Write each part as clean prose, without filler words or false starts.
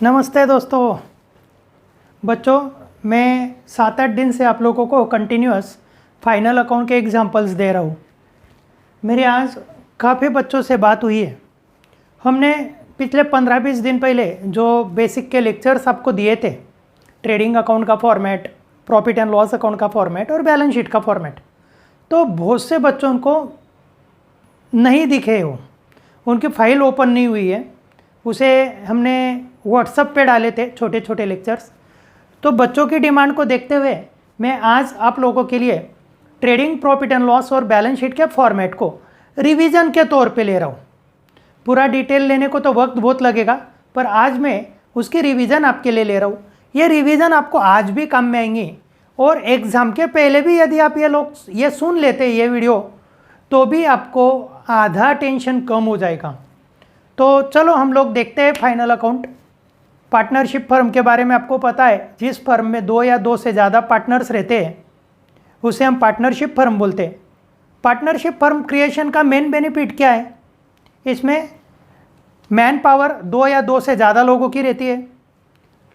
नमस्ते दोस्तों। बच्चों, मैं 7-8 दिन से आप लोगों को कंटिन्यूअस फाइनल अकाउंट के एग्जांपल्स दे रहा हूँ। मेरी आज काफ़ी बच्चों से बात हुई है। हमने पिछले 15-20 दिन पहले जो बेसिक के लेक्चर्स आपको दिए थे, ट्रेडिंग अकाउंट का format, profit and loss account का फॉर्मेट और बैलेंस शीट का फॉर्मेट, तो बहुत से बच्चों को नहीं दिखे हो, उनकी फाइल ओपन नहीं हुई है। उसे हमने व्हाट्सएप पे डाले थे छोटे छोटे लेक्चर्स। तो बच्चों की डिमांड को देखते हुए मैं आज आप लोगों के लिए ट्रेडिंग, प्रॉफिट एंड लॉस और बैलेंस शीट के फॉर्मेट को रिवीजन के तौर पे ले रहा हूँ। पूरा डिटेल लेने को तो वक्त बहुत लगेगा, पर आज मैं उसकी रिवीजन आपके लिए ले रहा हूँ। ये रिवीजन आपको आज भी काम में आएंगी और एग्ज़ाम के पहले भी यदि आप ये सुन लेते ये वीडियो, तो भी आपको आधा टेंशन कम हो जाएगा। तो चलो हम लोग देखते हैं फाइनल अकाउंट। पार्टनरशिप फर्म के बारे में आपको पता है, जिस फर्म में 2 या 2 से ज़्यादा पार्टनर्स रहते हैं उसे हम पार्टनरशिप फर्म बोलते हैं। पार्टनरशिप फर्म क्रिएशन का मेन बेनिफिट क्या है? इसमें मैन पावर 2 या 2 से ज़्यादा लोगों की रहती है।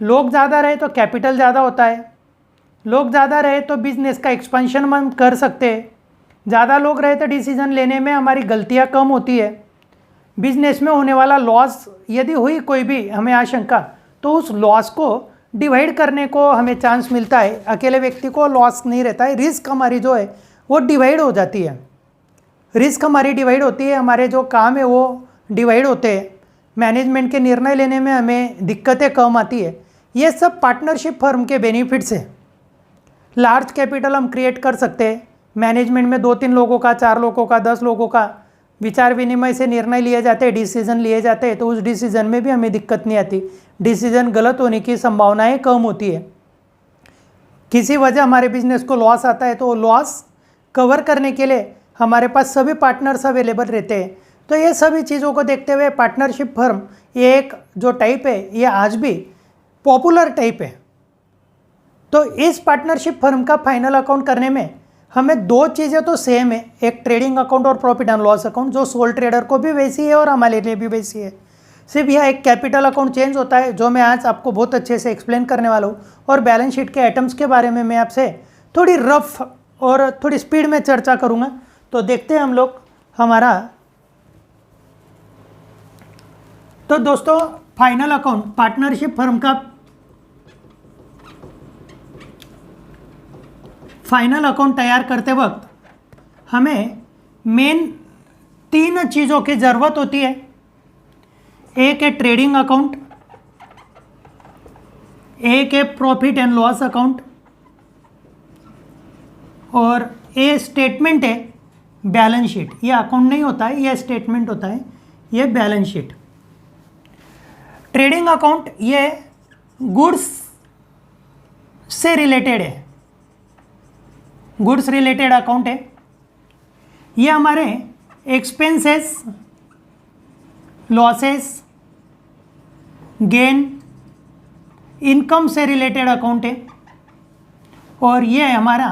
लोग ज़्यादा रहे तो कैपिटल ज़्यादा होता है। लोग ज़्यादा रहे तो बिजनेस का एक्सपेंशन हम कर सकते हैं। ज़्यादा लोग रहे तो डिसीजन लेने में हमारी गलतियाँ कम होती है। बिजनेस में होने वाला लॉस यदि हुई कोई भी हमें आशंका, तो उस लॉस को डिवाइड करने को हमें चांस मिलता है। अकेले व्यक्ति को लॉस नहीं रहता है, रिस्क हमारी जो है वो डिवाइड हो जाती है। रिस्क हमारी डिवाइड होती है, हमारे जो काम है वो डिवाइड होते हैं। मैनेजमेंट के निर्णय लेने में हमें दिक्कतें कम आती है। ये सब पार्टनरशिप फर्म के बेनिफिट्स हैं। लार्ज कैपिटल हम क्रिएट कर सकते हैं। मैनेजमेंट में 2-3 लोगों का, 4 लोगों का, 10 लोगों का विचार विनिमय से निर्णय लिए जाते हैं, डिसीजन लिए जाते हैं, तो उस डिसीजन में भी हमें दिक्कत नहीं आती। डिसीजन गलत होने की संभावनाएं कम होती है। किसी वजह हमारे बिजनेस को लॉस आता है तो लॉस कवर करने के लिए हमारे पास सभी पार्टनर्स अवेलेबल रहते हैं। तो ये सभी चीज़ों को देखते हुए पार्टनरशिप फर्म ये एक जो टाइप है ये आज भी पॉपुलर टाइप है। तो इस पार्टनरशिप फर्म का फाइनल अकाउंट करने में हमें 2 चीज़ें तो सेम है, एक ट्रेडिंग अकाउंट और प्रॉफिट एंड लॉस अकाउंट, जो सोल ट्रेडर को भी वैसी है और हमारे लिए भी वैसी है। सिर्फ यह एक कैपिटल अकाउंट चेंज होता है, जो मैं आज आपको बहुत अच्छे से एक्सप्लेन करने वाला हूँ। और बैलेंस शीट के आइटम्स के बारे में मैं आपसे थोड़ी रफ और थोड़ी स्पीड में चर्चा करूँगा। तो देखते हैं हम लोग हमारा। तो दोस्तों, फाइनल अकाउंट पार्टनरशिप फर्म का फाइनल अकाउंट तैयार करते वक्त हमें मेन 3 चीज़ों की ज़रूरत होती है। एक है ट्रेडिंग अकाउंट, एक है प्रॉफिट एंड लॉस अकाउंट, और ये स्टेटमेंट है बैलेंस शीट। ये अकाउंट नहीं होता है, ये स्टेटमेंट होता है, ये बैलेंस शीट। ट्रेडिंग अकाउंट ये गुड्स से रिलेटेड है, गुड्स रिलेटेड अकाउंट है। ये हमारे एक्सपेंसेस, लॉसेस, गेन, इनकम से रिलेटेड अकाउंट है। और ये हमारा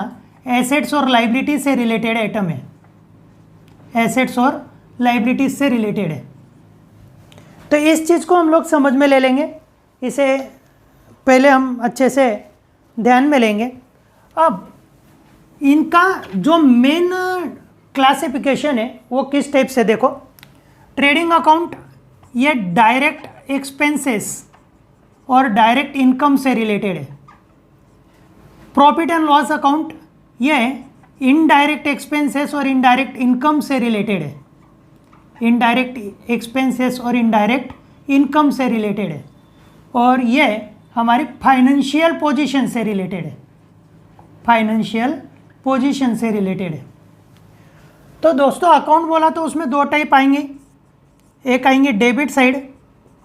एसेट्स और लाइबिलिटी से रिलेटेड आइटम है, एसेट्स और लाइबिलिटीज से रिलेटेड है। तो इस चीज़ को हम लोग समझ में ले लेंगे, इसे पहले हम अच्छे से ध्यान में लेंगे। अब इनका जो मेन क्लासिफिकेशन है वो किस टाइप से देखो। ट्रेडिंग अकाउंट ये डायरेक्ट एक्सपेंसेस और डायरेक्ट इनकम से रिलेटेड है। प्रॉफिट एंड लॉस अकाउंट ये इनडायरेक्ट एक्सपेंसेस और इनडायरेक्ट इनकम से रिलेटेड है, इनडायरेक्ट एक्सपेंसेस और इनडायरेक्ट इनकम से रिलेटेड है। और ये हमारी फाइनेंशियल पोजीशन से रिलेटेड है, फाइनेंशियल पोजीशन से रिलेटेड है। तो दोस्तों, अकाउंट बोला तो उसमें 2 टाइप आएंगे, एक आएंगे डेबिट साइड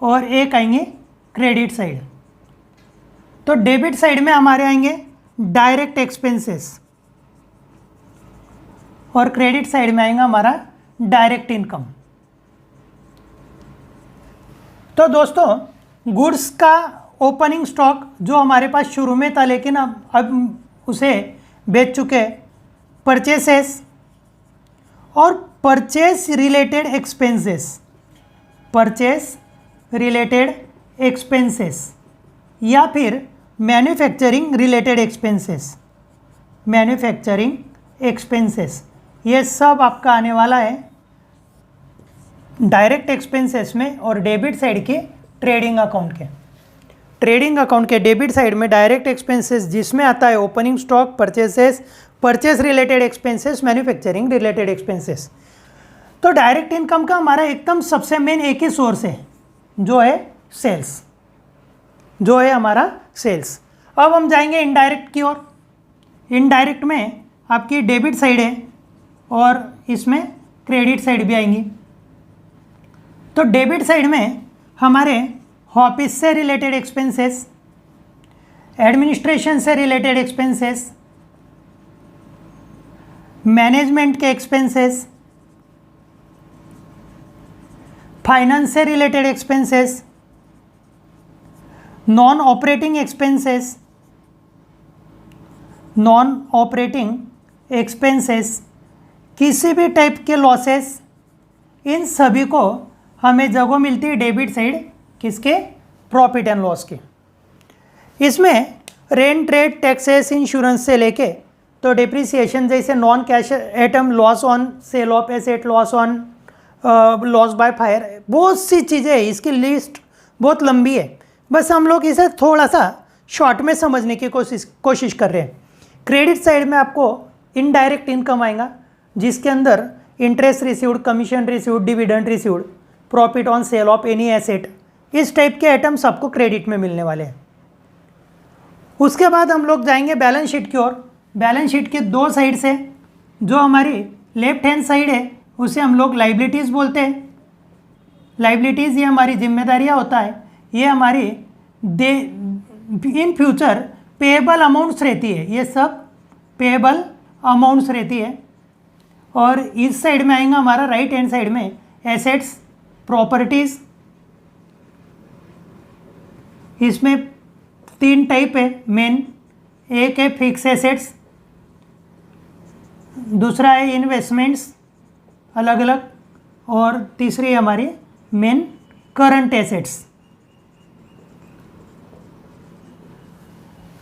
और एक आएंगे क्रेडिट साइड। तो डेबिट साइड में हमारे आएंगे डायरेक्ट एक्सपेंसेस और क्रेडिट साइड में आएगा हमारा डायरेक्ट इनकम। तो दोस्तों, गुड्स का ओपनिंग स्टॉक जो हमारे पास शुरू में था लेकिन अब उसे बेच चुके, परचेसेस और purchase related expenses, purchase related expenses या फिर manufacturing related expenses, manufacturing expenses, ये सब आपका आने वाला है डायरेक्ट एक्सपेंसेस में और डेबिट साइड के ट्रेडिंग अकाउंट के। ट्रेडिंग अकाउंट के डेबिट साइड में डायरेक्ट एक्सपेंसेस जिसमें आता है opening stock, purchases, purchase related expenses, manufacturing related expenses. तो डायरेक्ट इनकम का हमारा एकदम सबसे मेन एक ही सोर्स है जो है सेल्स, जो है हमारा सेल्स। अब हम जाएंगे इनडायरेक्ट की ओर। इनडायरेक्ट में आपकी डेबिट साइड है और इसमें क्रेडिट साइड भी आएंगी। तो डेबिट साइड में हमारे ऑफिस से रिलेटेड एक्सपेंसेस, एडमिनिस्ट्रेशन से रिलेटेड एक्सपेंसेस, मैनेजमेंट के एक्सपेंसेस, फाइनेंस से related expenses, non operating expenses, non operating expenses, किसी भी टाइप के लॉसेस, इन सभी को हमें जगह मिलती है डेबिट साइड किसके, प्रॉफिट एंड लॉस के। इसमें रेंट, रेट, टैक्सेस, इंश्योरेंस से लेके तो डिप्रिसिएशन जैसे non cash item, loss on sale of asset, loss on loss by fire, बहुत सी चीज़ें हैं। इसकी लिस्ट बहुत लंबी है, बस हम लोग इसे थोड़ा सा शॉर्ट में समझने की कोशिश कर रहे हैं। क्रेडिट साइड में आपको इनडायरेक्ट इनकम आएगा जिसके अंदर interest received, commission received, dividend received, profit on sale of any asset, इस टाइप के आइटम्स आपको क्रेडिट में मिलने वाले हैं। उसके बाद हम लोग जाएंगे बैलेंस शीट की ओर। बैलेंस शीट के दो साइड से जो हमारी लेफ्ट हैंड साइड है उसे हम लोग लाइबिलिटीज़ बोलते हैं। लाइबिलिटीज़ ये हमारी जिम्मेदारियाँ होता है, ये हमारी इन फ्यूचर पेएबल अमाउंट्स रहती है, ये सब पेएबल अमाउंट्स रहती है। और इस साइड में आएगा हमारा राइट हैंड साइड में एसेट्स, प्रॉपर्टीज़। इसमें तीन टाइप है मेन, एक है फिक्स एसेट्स, दूसरा है इन्वेस्टमेंट्स अलग अलग, और तीसरी हमारी मेन करंट एसेट्स।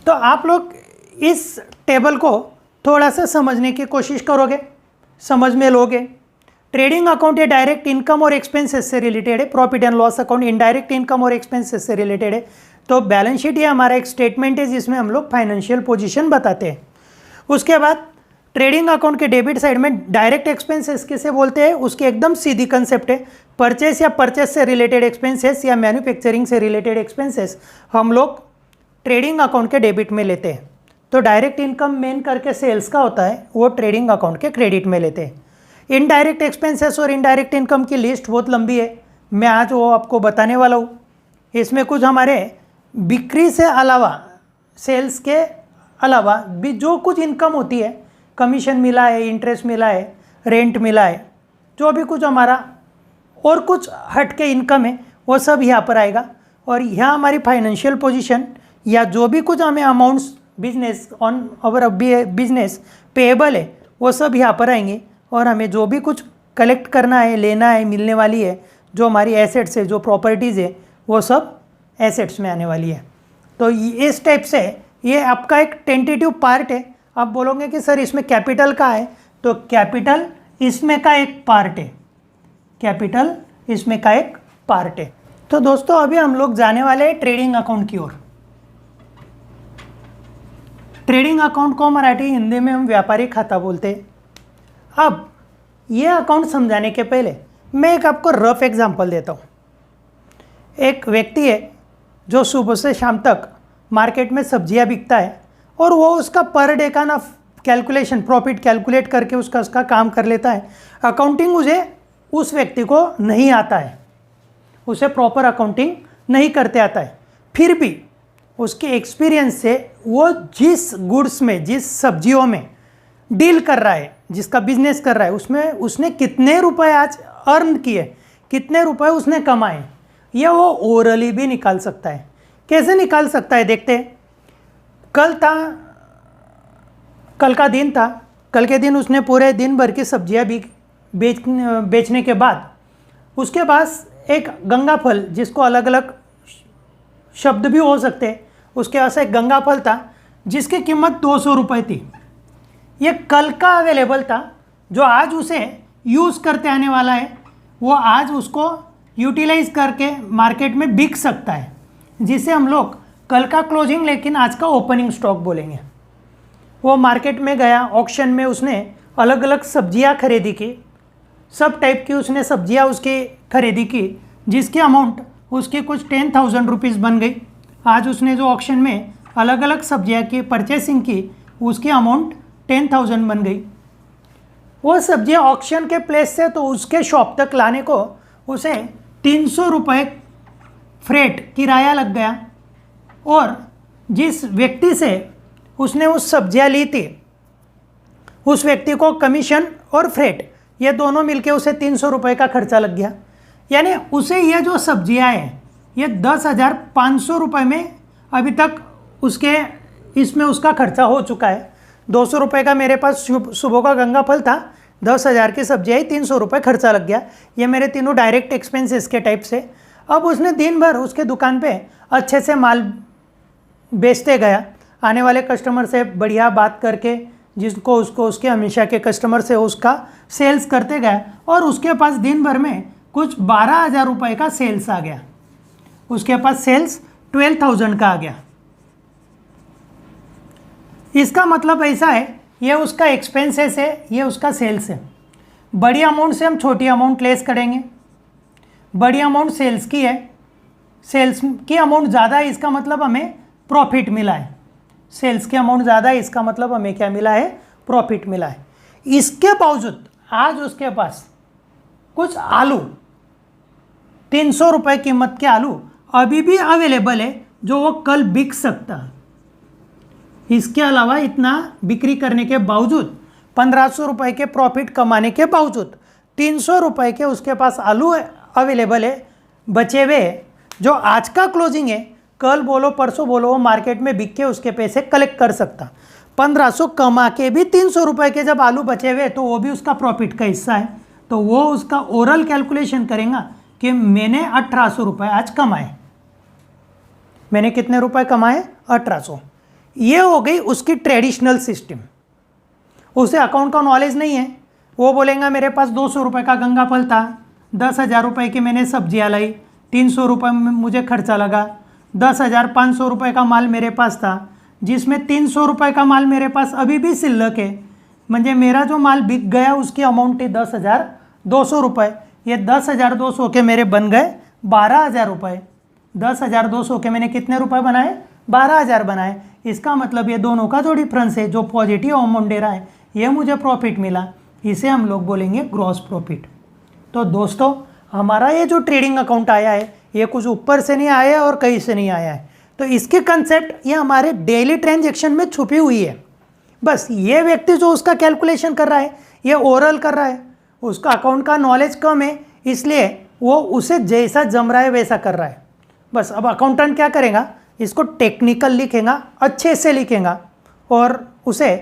तो आप लोग इस टेबल को थोड़ा सा समझने की कोशिश करोगे, समझ में लोगे। ट्रेडिंग अकाउंट ये डायरेक्ट इनकम और एक्सपेंसेस से रिलेटेड है, profit and loss account indirect income और एक्सपेंसेस से रिलेटेड है। तो बैलेंस शीट ये हमारा एक स्टेटमेंट है जिसमें हम लोग फाइनेंशियल पोजीशन बताते हैं। उसके बाद ट्रेडिंग अकाउंट के डेबिट साइड में डायरेक्ट एक्सपेंसेस किसे बोलते हैं, उसकी एकदम सीधी कंसेप्ट है, परचेस या परचेस से रिलेटेड एक्सपेंसेस या मैन्युफैक्चरिंग से रिलेटेड एक्सपेंसेस हम लोग ट्रेडिंग अकाउंट के डेबिट में लेते हैं। तो डायरेक्ट इनकम मेन करके सेल्स का होता है, वो ट्रेडिंग अकाउंट के क्रेडिट में लेते हैं। इनडायरेक्ट एक्सपेंसेस और इनडायरेक्ट इनकम की लिस्ट बहुत लंबी है, मैं आज वो आपको बताने वाला हूँ। इसमें कुछ हमारे बिक्री से अलावा, सेल्स के अलावा भी जो कुछ इनकम होती है, कमीशन मिला है, इंटरेस्ट मिला है, रेंट मिला है, जो भी कुछ हमारा और कुछ हट के इनकम है वो सब यहाँ पर आएगा। और यहाँ हमारी फाइनेंशियल पोजीशन या जो भी कुछ हमें amounts business on our business payable है वो सब यहाँ पर आएंगे। और हमें जो भी कुछ कलेक्ट करना है, लेना है, मिलने वाली है, जो हमारी एसेट्स है, जो प्रॉपर्टीज़ है, वो सब एसेट्स में आने वाली है। तो इस टाइप से ये आपका एक टेंटेटिव पार्ट है। आप बोलोगे कि सर इसमें कैपिटल का है, तो कैपिटल इसमें का एक पार्ट है, कैपिटल इसमें का एक पार्ट है। तो दोस्तों अभी हम लोग जाने वाले हैं ट्रेडिंग अकाउंट की ओर। ट्रेडिंग अकाउंट को मराठी हिंदी में हम व्यापारी खाता बोलते हैं। अब ये अकाउंट समझाने के पहले मैं एक आपको रफ एग्जांपल देता हूँ। एक व्यक्ति है जो सुबह से शाम तक मार्केट में सब्जियां बिकता है और वो उसका पर डे का ना कैलकुलेशन, प्रॉफिट कैलकुलेट करके उसका काम कर लेता है। अकाउंटिंग उस व्यक्ति को नहीं आता है, उसे प्रॉपर अकाउंटिंग नहीं करते आता है। फिर भी उसके एक्सपीरियंस से वो जिस गुड्स में, जिस सब्जियों में डील कर रहा है, जिसका बिजनेस कर रहा है, उसमें उसने कितने रुपए आज अर्न किए, कितने रुपए उसने कमाए, यह वो ओरली भी निकाल सकता है। कैसे निकाल सकता है देखते हैं। कल का दिन था, कल के दिन उसने पूरे दिन भर की सब्जियां बेचने के बाद उसके पास एक गंगा फल, जिसको अलग अलग शब्द भी हो सकते हैं। उसके पास एक गंगा फल था जिसकी कीमत 200 रुपये थी। ये कल का अवेलेबल था, जो आज उसे यूज़ करते आने वाला है, वो आज उसको यूटिलाइज करके मार्केट में बिक सकता है, जिसे हम लोग कल का क्लोजिंग लेकिन आज का ओपनिंग स्टॉक बोलेंगे। वो मार्केट में गया, ऑक्शन में उसने अलग अलग सब्जियां खरीदी की, सब टाइप की उसने सब्जियां उसकी खरीदी की, जिसकी अमाउंट उसकी कुछ 10,000 रुपीज़ बन गई। आज उसने जो ऑक्शन में अलग अलग सब्जियां की परचेसिंग की, उसकी अमाउंट 10,000 बन गई। वो सब्जियां ऑक्शन के प्लेस से तो उसके शॉप तक लाने को उसे 300 रुपये फ्रेट किराया लग गया, और जिस व्यक्ति से उसने उस सब्जियां ली थी उस व्यक्ति को कमीशन और फ्रेट ये दोनों मिलके उसे 300 रुपये का खर्चा लग गया। यानी उसे ये जो सब्जियां हैं ये 10,500 रुपये में अभी तक उसके इसमें उसका खर्चा हो चुका है। 200 रुपये का मेरे पास सुबह का गंगा फल था, 10,000 की सब्जी आई, 300 रुपये खर्चा लग गया। ये मेरे तीनों डायरेक्ट एक्सपेंसेस के टाइप से। अब उसने दिन भर उसके दुकान पे अच्छे से माल बेचते गया, आने वाले कस्टमर से बढ़िया बात करके, जिसको उसको उसके हमेशा के कस्टमर से उसका सेल्स करते गया, और उसके पास दिन भर में कुछ 12,000 रुपये का सेल्स आ गया। उसके पास सेल्स 12,000 का आ गया। इसका मतलब ऐसा है, ये उसका एक्सपेंसेस है, ये उसका सेल्स है। बड़ी अमाउंट से हम छोटी अमाउंट लेस करेंगे। बड़ी अमाउंट सेल्स की है, सेल्स की अमाउंट ज़्यादा है, इसका मतलब हमें प्रॉफिट मिला है। सेल्स की अमाउंट ज़्यादा है, इसका मतलब हमें क्या मिला है? प्रॉफिट मिला है। इसके बावजूद आज उसके पास कुछ आलू 300 रुपये कीमत के आलू अभी भी अवेलेबल है, जो वो कल बिक सकता है। इसके अलावा इतना बिक्री करने के बावजूद, 1,500 रुपये के प्रॉफिट कमाने के बावजूद 300 रुपये के उसके पास आलू अवेलेबल है, बचे हुए, जो आज का क्लोजिंग है, कल बोलो परसों बोलो, वो मार्केट में बिक के उसके पैसे कलेक्ट कर सकता। 1,500 कमा के भी 300 रुपये के जब आलू बचे हुए तो वो भी उसका प्रॉफिट का हिस्सा है। तो वो उसका ओरल कैलकुलेशन करेगा कि मैंने 1,800 रुपये आज कमाए। मैंने कितने रुपए कमाए? 1,800। ये हो गई उसकी ट्रेडिशनल सिस्टम। उसे अकाउंट का नॉलेज नहीं है, वो बोलेगा मेरे पास 200 रुपये का गंगा फल था, 10,000 रुपये की मैंने सब्जियां लाई, 300 रुपये में मुझे खर्चा लगा, 10,500 रुपये का माल मेरे पास था, जिसमें 300 रुपये का माल मेरे पास अभी भी सिल्लक है। म्हणजे मेरा जो माल बिक गया उसकी अमाउंट है 10,200 रुपये। ये 10,200 के मेरे बन गए 12,000 रुपये। 10,200 के मैंने कितने रुपए बनाए? 12,000 बनाए। इसका मतलब ये दोनों का जो डिफरेंस है, जो पॉजिटिव अमाउंट दे रहा है, ये मुझे प्रॉफिट मिला, इसे हम लोग बोलेंगे ग्रॉस प्रॉफिट। तो दोस्तों, हमारा ये जो ट्रेडिंग अकाउंट आया है, ये कुछ ऊपर से नहीं आया है और कहीं से नहीं आया है। तो इसकी कंसेप्ट ये हमारे डेली ट्रांजैक्शन में छुपी हुई है। बस ये व्यक्ति जो उसका कैलकुलेशन कर रहा है, ये ओरल कर रहा है, उसका अकाउंट का नॉलेज कम है, इसलिए वो उसे जैसा जम रहा है वैसा कर रहा है। बस अब अकाउंटेंट क्या करेगा? इसको टेक्निकल लिखेगा, अच्छे से लिखेगा, और उसे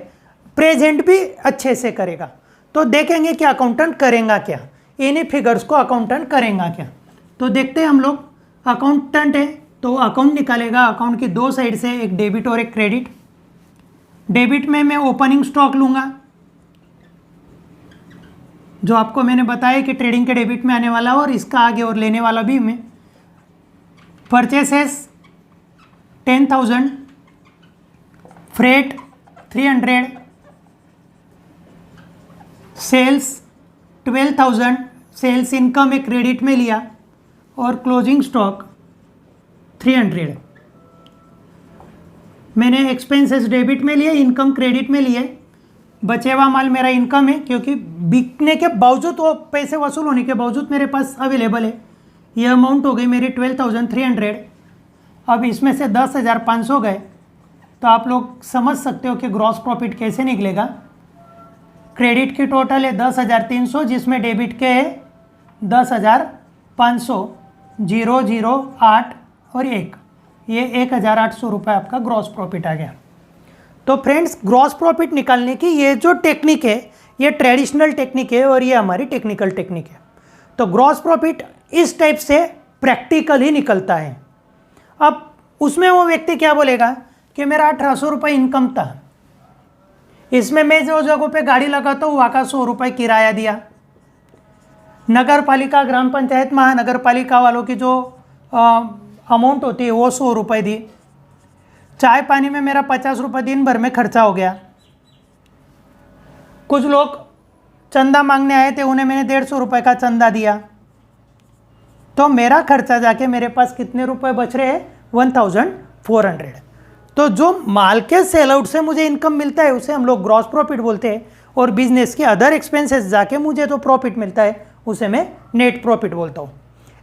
प्रेजेंट भी अच्छे से करेगा। तो देखेंगे कि अकाउंटेंट करेगा क्या, इन्हीं फिगर्स को अकाउंटेंट करेगा क्या। तो देखते हैं हम लोग। अकाउंटेंट है तो अकाउंट निकालेगा। अकाउंट की दो साइड से, एक डेबिट और एक क्रेडिट। डेबिट में मैं ओपनिंग स्टॉक लूँगा, जो आपको मैंने बताया कि ट्रेडिंग के डेबिट में आने वाला, और इसका आगे और लेने वाला भी मैं। Purchases 10,000, freight 300, sales 12,000, sales income एक क्रेडिट में लिया, और क्लोजिंग स्टॉक 300। मैंने एक्सपेंसेस डेबिट में लिए, इनकम क्रेडिट में लिए। बचे हुआ माल मेरा इनकम है, क्योंकि बिकने के बावजूद, वो पैसे वसूल होने के बावजूद मेरे पास अवेलेबल है। ये अमाउंट हो गई मेरी 12,300। अब इसमें से 10,500 गए, तो आप लोग समझ सकते हो कि ग्रॉस प्रॉफिट कैसे निकलेगा। क्रेडिट की टोटल है 10,300, जिसमें डेबिट के है 10,500, 0, 0, 8 और 1, ये 1,800 रुपये आपका ग्रॉस प्रॉफिट आ गया। तो फ्रेंड्स, ग्रॉस प्रॉफिट निकालने की ये जो टेक्निक है, ये ट्रेडिशनल टेक्निक है, और ये हमारी टेक्निकल टेक्निक है। तो ग्रॉस प्रॉफिट इस टाइप से प्रैक्टिकल ही निकलता है। अब उसमें वो व्यक्ति क्या बोलेगा कि मेरा 1800 रुपये इनकम था, इसमें मैं जो जगहों पे गाड़ी लगाता हूँ वहाँ का 100 रुपये किराया दिया, नगर पालिका, ग्राम पंचायत, महानगर पालिका वालों की जो अमाउंट होती है वो 100 रुपये दी, चाय पानी में मेरा 50 रुपये दिन भर में खर्चा हो गया, कुछ लोग चंदा मांगने आए थे उन्हें मैंने 150 रुपये का चंदा दिया, तो मेरा खर्चा जाके मेरे पास कितने रुपए बच रहे हैं 1400। तो जो माल के सेल आउट से मुझे इनकम मिलता है उसे हम लोग ग्रॉस प्रॉफिट बोलते हैं, और बिजनेस के अदर एक्सपेंसेस जाके मुझे जो प्रॉफिट मिलता है उसे मैं नेट प्रॉफिट बोलता हूँ।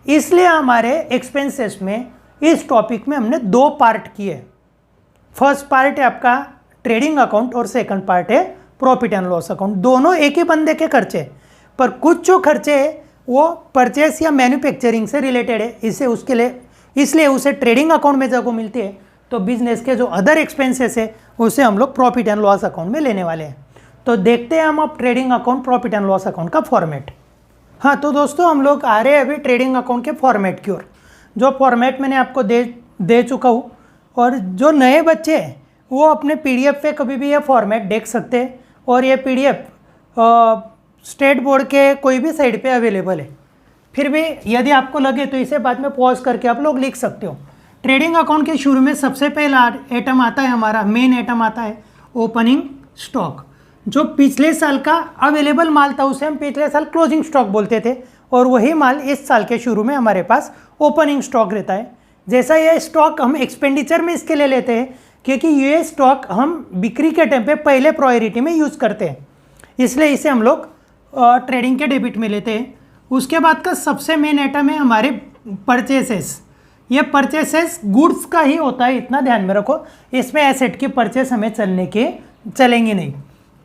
इसलिए हमारे एक्सपेंसेस में इस टॉपिक में हमने 2 पार्ट किए। फर्स्ट पार्ट है आपका ट्रेडिंग अकाउंट और सेकंड पार्ट है प्रॉफिट एंड लॉस अकाउंट। दोनों एक ही बंदे के खर्चे, पर कुछ जो खर्चे है वो परचेस या मैन्युफैक्चरिंग से रिलेटेड है, इसे उसके लिए इसलिए उसे ट्रेडिंग अकाउंट में जगह मिलती है। तो बिजनेस के जो अदर एक्सपेंसेस है उसे हम लोग प्रॉफिट एंड लॉस अकाउंट में लेने वाले हैं। तो देखते हैं हम अब trading account, profit and loss account का फॉर्मेट। हाँ, तो दोस्तों हम लोग आ रहे हैं अभी ट्रेडिंग अकाउंट के फॉर्मेट की ओर, जो फॉर्मेट मैंने आपको दे चुका हूँ। और जो नए बच्चे हैं वो अपने PDF पे कभी भी ये फॉर्मेट देख सकते हैं, और ये PDF स्टेट बोर्ड के कोई भी साइट पे अवेलेबल है। फिर भी यदि आपको लगे तो इसे बाद में पॉज करके आप लोग लिख सकते हो। ट्रेडिंग अकाउंट के शुरू में सबसे पहला आइटम आता है, हमारा मेन आइटम आता है ओपनिंग स्टॉक। जो पिछले साल का अवेलेबल माल था उसे हम पिछले साल क्लोजिंग स्टॉक बोलते थे, और वही माल इस साल के शुरू में हमारे पास ओपनिंग स्टॉक रहता है। जैसा ये स्टॉक हम एक्सपेंडिचर में इसके लिए लेते हैं क्योंकि ये स्टॉक हम बिक्री के टाइम पे पहले प्रायोरिटी में यूज़ करते हैं, इसलिए इसे हम लोग ट्रेडिंग के डेबिट में लेते हैं। उसके बाद का सबसे मेन आइटम है हमारे परचेसेस। ये परचेसेस गुड्स का ही होता है, इतना ध्यान में रखो, इसमें एसेट की परचेस हमें चलेंगे नहीं।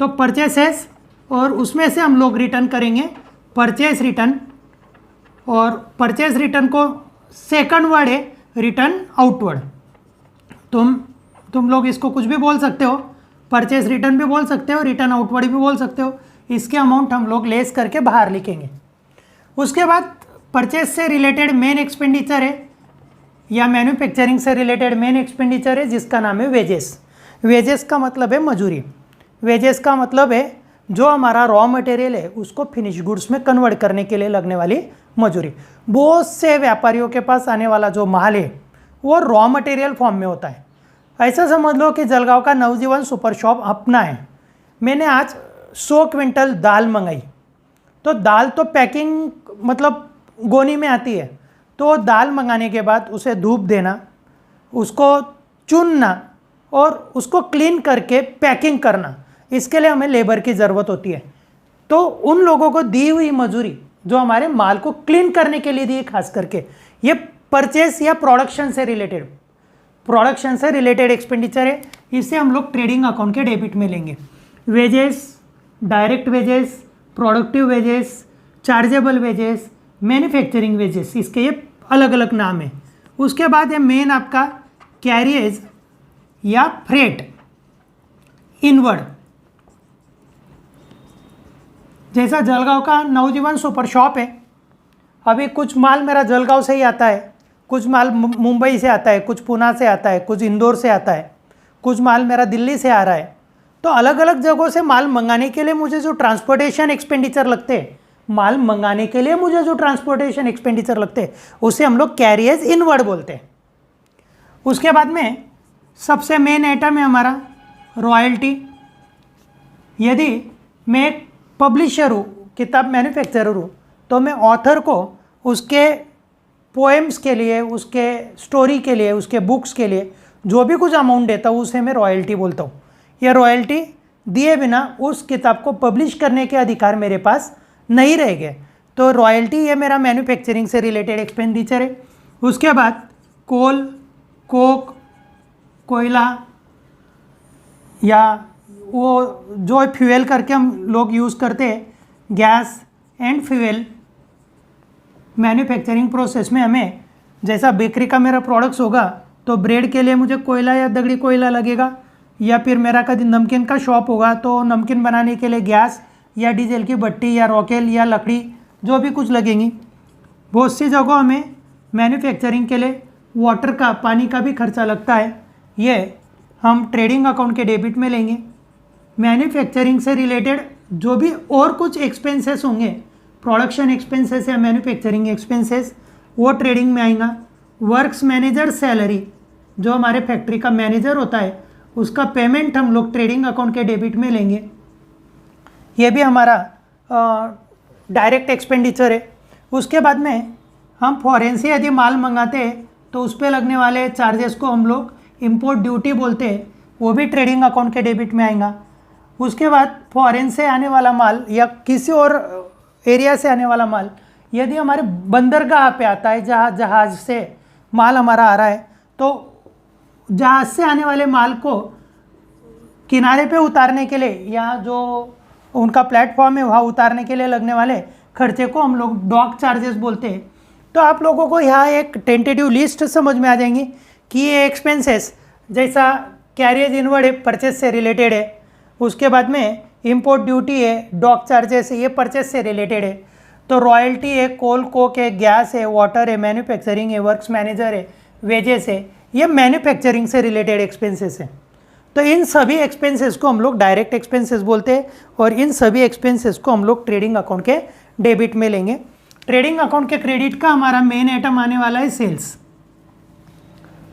तो परचेसेस, और उसमें से हम लोग रिटर्न करेंगे परचेस रिटर्न, और परचेस रिटर्न को सेकंड वर्ड है रिटर्न आउटवर्ड। तुम लोग इसको कुछ भी बोल सकते हो, परचेस रिटर्न भी बोल सकते हो, रिटर्न आउटवर्ड भी बोल सकते हो। इसके अमाउंट हम लोग लेस करके बाहर लिखेंगे। उसके बाद परचेस से रिलेटेड मेन एक्सपेंडिचर है या मैन्युफैक्चरिंग से रिलेटेड मेन एक्सपेंडिचर है जिसका नाम है वेजेस। वेजेस का मतलब है मजूरी। वेजेस का मतलब है जो हमारा रॉ मटेरियल है उसको फिनिश गुड्स में कन्वर्ट करने के लिए लगने वाली मजूरी। बहुत से व्यापारियों के पास आने वाला जो माल है वो रॉ मटेरियल फॉर्म में होता है। ऐसा समझ लो कि जलगांव का नवजीवन सुपर शॉप अपना है। मैंने आज 100 क्विंटल दाल मंगाई, तो दाल तो पैकिंग मतलब गोनी में आती है, तो दाल मंगाने के बाद उसे धूप देना, उसको चुनना और उसको क्लीन करके पैकिंग करना, इसके लिए हमें लेबर की ज़रूरत होती है। तो उन लोगों को दी हुई मजूरी जो हमारे माल को क्लीन करने के लिए दी, खास करके ये परचेस या प्रोडक्शन से रिलेटेड एक्सपेंडिचर है, इसे हम लोग ट्रेडिंग अकाउंट के डेबिट में लेंगे। Wages, direct wages, productive wages, chargeable wages, manufacturing wages, इसके ये अलग अलग नाम है। उसके बाद है मेन आपका कैरियज या फ्रेट इनवर्ड। जैसा जलगांव का नवजीवन सुपर शॉप है, अभी कुछ माल मेरा जलगांव से ही आता है, कुछ माल मुंबई से आता है, कुछ पूना से आता है, कुछ इंदौर से आता है, कुछ माल मेरा दिल्ली से आ रहा है। तो अलग अलग जगहों से माल मंगाने के लिए मुझे जो ट्रांसपोर्टेशन एक्सपेंडिचर लगते हैं, उसे हम लोग कैरियज इनवर्ड बोलते हैं। उसके बाद में सबसे मेन आइटम है हमारा रॉयल्टी। यदि मैं एक पब्लिशर हूँ, किताब मैन्युफैक्चरर हूँ, तो मैं ऑथर को उसके पोएम्स के लिए, उसके स्टोरी के लिए, उसके बुक्स के लिए जो भी कुछ अमाउंट देता हूँ उसे मैं रॉयल्टी बोलता हूँ। यह रॉयल्टी दिए बिना उस किताब को पब्लिश करने के अधिकार मेरे पास नहीं रहेंगे। तो रॉयल्टी ये मेरा मैन्युफैक्चरिंग से रिलेटेड एक्सपेंडिचर है। उसके बाद कोल, कोक, कोयला या वो जो फ्यूल करके हम लोग यूज़ करते हैं, gas and fuel. Manufacturing process में हमें जैसा बेकरी का मेरा प्रोडक्ट्स होगा तो ब्रेड के लिए मुझे कोयला या दगड़ी कोयला लगेगा, या फिर मेरा कभी नमकीन का शॉप होगा तो नमकीन बनाने के लिए गैस या डीजल की भट्टी या रॉकेल या लकड़ी जो भी कुछ लगेंगी। बहुत सी जगहों में मैन्युफैक्चरिंग के लिए वाटर का, पानी का भी खर्चा लगता है, ये हम ट्रेडिंग अकाउंट के डेबिट में लेंगे। मैन्युफैक्चरिंग से रिलेटेड जो भी और कुछ एक्सपेंसेस होंगे, प्रोडक्शन एक्सपेंसेस या मैन्युफैक्चरिंग एक्सपेंसेस, वो ट्रेडिंग में आएगा। वर्क्स मैनेजर सैलरी, जो हमारे फैक्ट्री का मैनेजर होता है, उसका पेमेंट हम लोग ट्रेडिंग अकाउंट के डेबिट में लेंगे। ये भी हमारा डायरेक्ट एक्सपेंडिचर है। उसके बाद में हम फॉरेन से यदि माल मंगाते हैं तो उस पर लगने वाले चार्जेस को हम लोग इंपोर्ट ड्यूटी बोलते हैं, वो भी ट्रेडिंग अकाउंट के डेबिट में आएगा। उसके बाद फॉरेन से आने वाला माल या किसी और एरिया से आने वाला माल यदि हमारे बंदरगाह पे आता है, जहाज़ से माल हमारा आ रहा है, तो जहाज़ से आने वाले माल को किनारे पे उतारने के लिए या जो उनका प्लेटफॉर्म है वहाँ उतारने के लिए लगने वाले खर्चे को हम लोग डॉक चार्जेस बोलते हैं। तो आप लोगों को यहाँ एक टेंटेटिव लिस्ट समझ में आ जाएंगी कि ये एक्सपेंसेस जैसा कैरियज इनवर्ड है, परचेस से रिलेटेड है। उसके बाद में इंपोर्ट ड्यूटी है, डॉक चार्जेस है, ये परचेस से रिलेटेड है। तो रॉयल्टी है, कोल कोक है, गैस है, वाटर है, मैन्युफैक्चरिंग है, वर्क्स मैनेजर है, वेजेस है, ये मैन्युफैक्चरिंग से रिलेटेड एक्सपेंसेस है। तो इन सभी एक्सपेंसेस को हम लोग डायरेक्ट एक्सपेंसेस बोलते हैं और इन सभी एक्सपेंसेस को हम लोग ट्रेडिंग अकाउंट के डेबिट में लेंगे। ट्रेडिंग अकाउंट के क्रेडिट का हमारा मेन आइटम आने वाला है सेल्स।